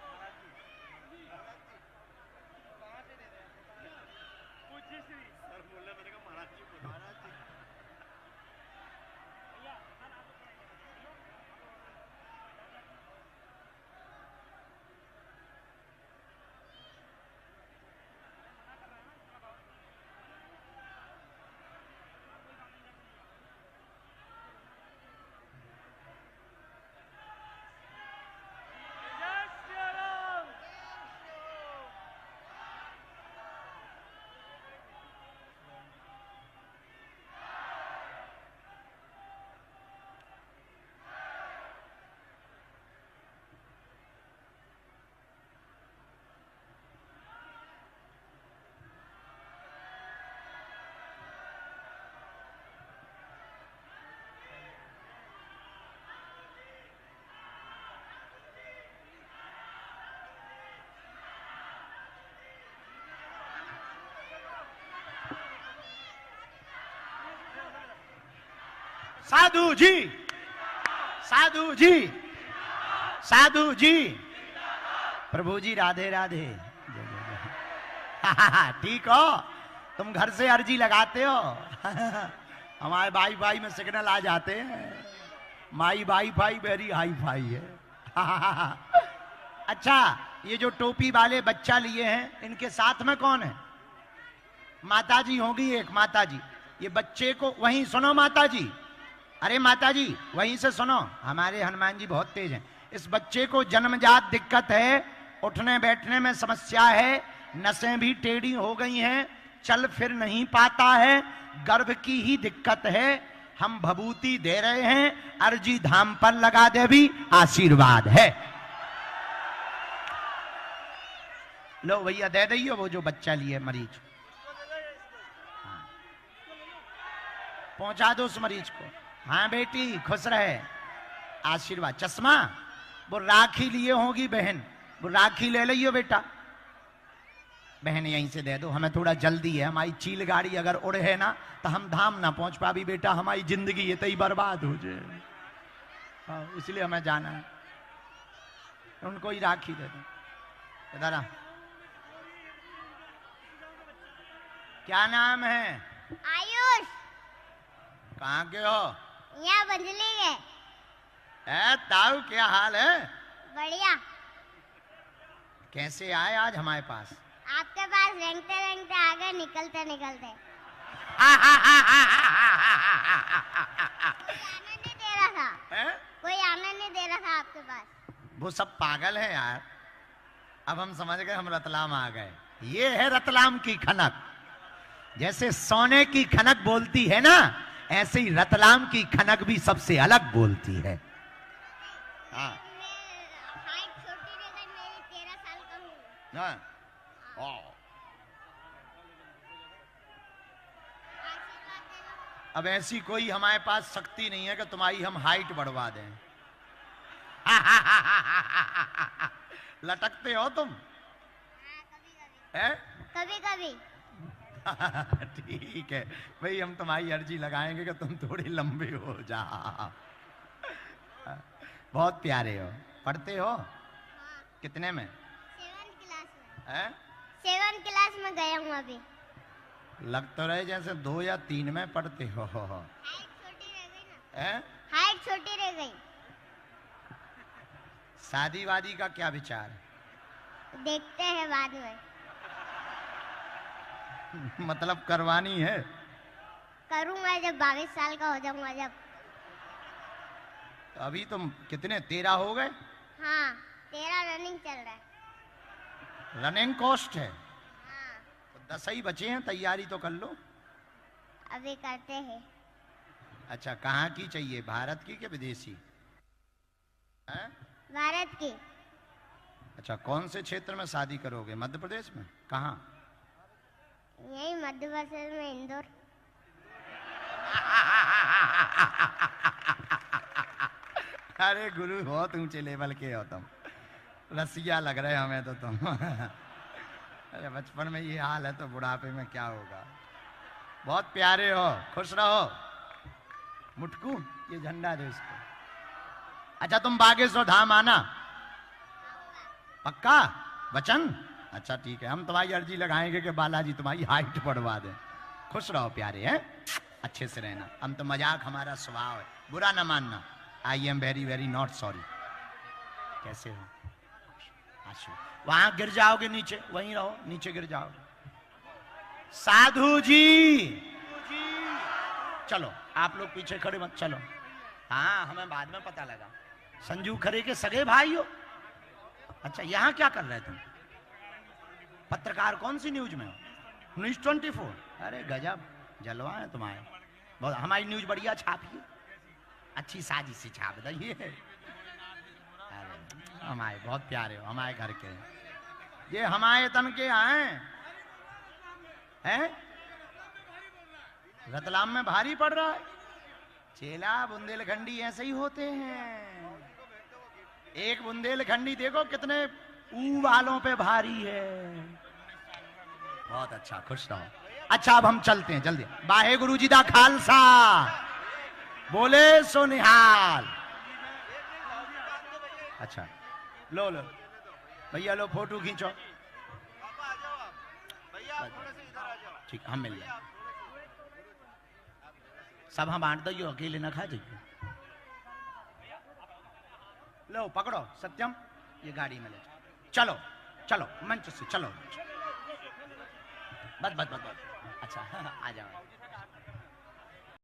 साधु जी, साधु जी, साधु जी, प्रभु जी राधे राधे। ठीक हो? तुम घर से अर्जी लगाते हो? हमारे वाईफाई में सिग्नल आ जाते हैं। माई वाईफाई वेरी हाई फाई है। अच्छा, ये जो टोपी वाले बच्चा लिए हैं, इनके साथ में कौन है? माता जी होगी एक, माता जी। ये बच्चे को वहीं सुनो माता जी, अरे माता जी वहीं से सुनो, हमारे हनुमान जी बहुत तेज हैं। इस बच्चे को जन्मजात दिक्कत है, उठने बैठने में समस्या है, नसें भी टेढ़ी हो गई हैं, चल फिर नहीं पाता है, गर्भ की ही दिक्कत है। हम भभूति दे रहे हैं, अर्जी धाम पर लगा दे भी आशीर्वाद है। लो भैया दे दइयो वो जो बच्चा लिए मरीज, हाँ। पहुंचा दो उस मरीज को। हाँ बेटी खुश रहे, आशीर्वाद। चश्मा वो राखी लिए होगी बहन, वो राखी ले लियो बेटा। बहन यहीं से दे दो, हमें थोड़ा जल्दी है, हमारी चील गाड़ी अगर उड़े है ना तो हम धाम ना पहुंच पाबी बेटा, हमारी जिंदगी ये तई बर्बाद हो जाए, हाँ, इसलिए हमें जाना है। उनको ही राखी दे दो। इधर आ। क्या नाम है? आयुष। कहाँ के हो? यहाँ बंजली है। ताऊ क्या हाल है? बढ़िया। कैसे आए आज हमारे पास? आपके पास रेंगते रेंगते आ गए, निकलते निकलते। आने नहीं दे रहा था। कोई आने नहीं दे रहा था आपके पास। वो सब पागल है यार। अब हम समझ गए, हम रतलाम आ गए। ये है रतलाम की खनक। जैसे सोने की खनक बोलती है ना, ऐसे ही रतलाम की खनक भी सबसे अलग बोलती है। हाँ। हाइट छोटी रह गई मेरी, 13 साल का हूँ। हाँ। अब ऐसी कोई हमारे पास शक्ति नहीं है कि तुम्हारी हम हाइट बढ़वा दें। लटकते हो तुम? कभी कभी। ठीक है भाई, हम तुम्हारी अर्जी लगाएंगे कि तुम थोड़े लंबे हो जाओ। बहुत प्यारे हो। पढ़ते हो? कितने में? 7 क्लास में। है? 7 क्लास में गया हूँ अभी। लग तो रहे जैसे 2 या 3 में पढ़ते हो। हाइट छोटी रह गई ना। है? हाइट छोटी रह गई। शादी वादी का क्या विचार? देखते हैं बाद में। मतलब करवानी है? करूंगा जब 22 साल का हो जाऊंगा जब। तो अभी तुम कितने 13 हो गए? हाँ 13 रनिंग चल रहा है। रनिंग कॉस्ट है। हाँ। तो 10 ही बचे हैं, तैयारी तो कर लो। अभी करते हैं। अच्छा कहाँ की चाहिए, भारत की कि विदेशी? है? भारत की। अच्छा कौन से क्षेत्र में शादी करोगे? मध्य प्रदेश में? कहाँ? यही मध्य प्रदेश में, इंदौर। अरे गुरु बहुत ऊंचे लेवल के हो तुम, रसिया लग रहे हमें तो तुम। अरे बचपन में ये हाल है तो बुढ़ापे में क्या होगा। बहुत प्यारे हो, खुश रहो। मुटकू ये झंडा दो इसको। अच्छा तुम बागेश्वर धाम आना, पक्का वचन? अच्छा ठीक है, हम तुम्हारी अर्जी लगाएंगे कि बालाजी तुम्हारी हाइट बढ़वा दें। खुश रहो प्यारे, हैं अच्छे से रहना। हम तो मजाक हमारा स्वभाव है, बुरा ना मानना। I am very very not sorry. कैसे हो? आशु वहां गिर जाओगे नीचे, वहीं रहो, नीचे गिर जाओगे। साधु जी चलो, आप लोग पीछे खड़े मत चलो। हाँ हमें बाद में पता लगा संजू खरे के सगे भाई हो। अच्छा यहाँ क्या कर रहे तुम? पत्रकार कौन सी न्यूज में हो? न्यूज 24? अरे गजब जलवा है तुम्हारे। बहुत हमारी न्यूज बढ़िया छापिए, अच्छी साजिश से छाप दीजिए। अरे हमारे बहुत प्यारे हो, हमारे घर के। ये हमारे तन के आए हैं। रतलाम में भारी पड़ रहा है। चेला बुंदेलखंडी ऐसे ही होते हैं। एक बुंदेलखंडी देखो कितने ऊ वालों पे भारी है। बहुत अच्छा, खुश रहो। अच्छा अब हम चलते हैं जल्दी। वाहे गुरु जी दा खालसा, बोले सो निहाल। अच्छा लो लो भैया, लो फोटो खींचो। ठीक हम मिल जाए। सब हम बांट दो, अकेले ना खा जाइए। लो पकड़ो सत्यम, ये गाड़ी में ले चलो। चलो मंच से चलो। बस बस बस बस। अच्छा आ जाओ।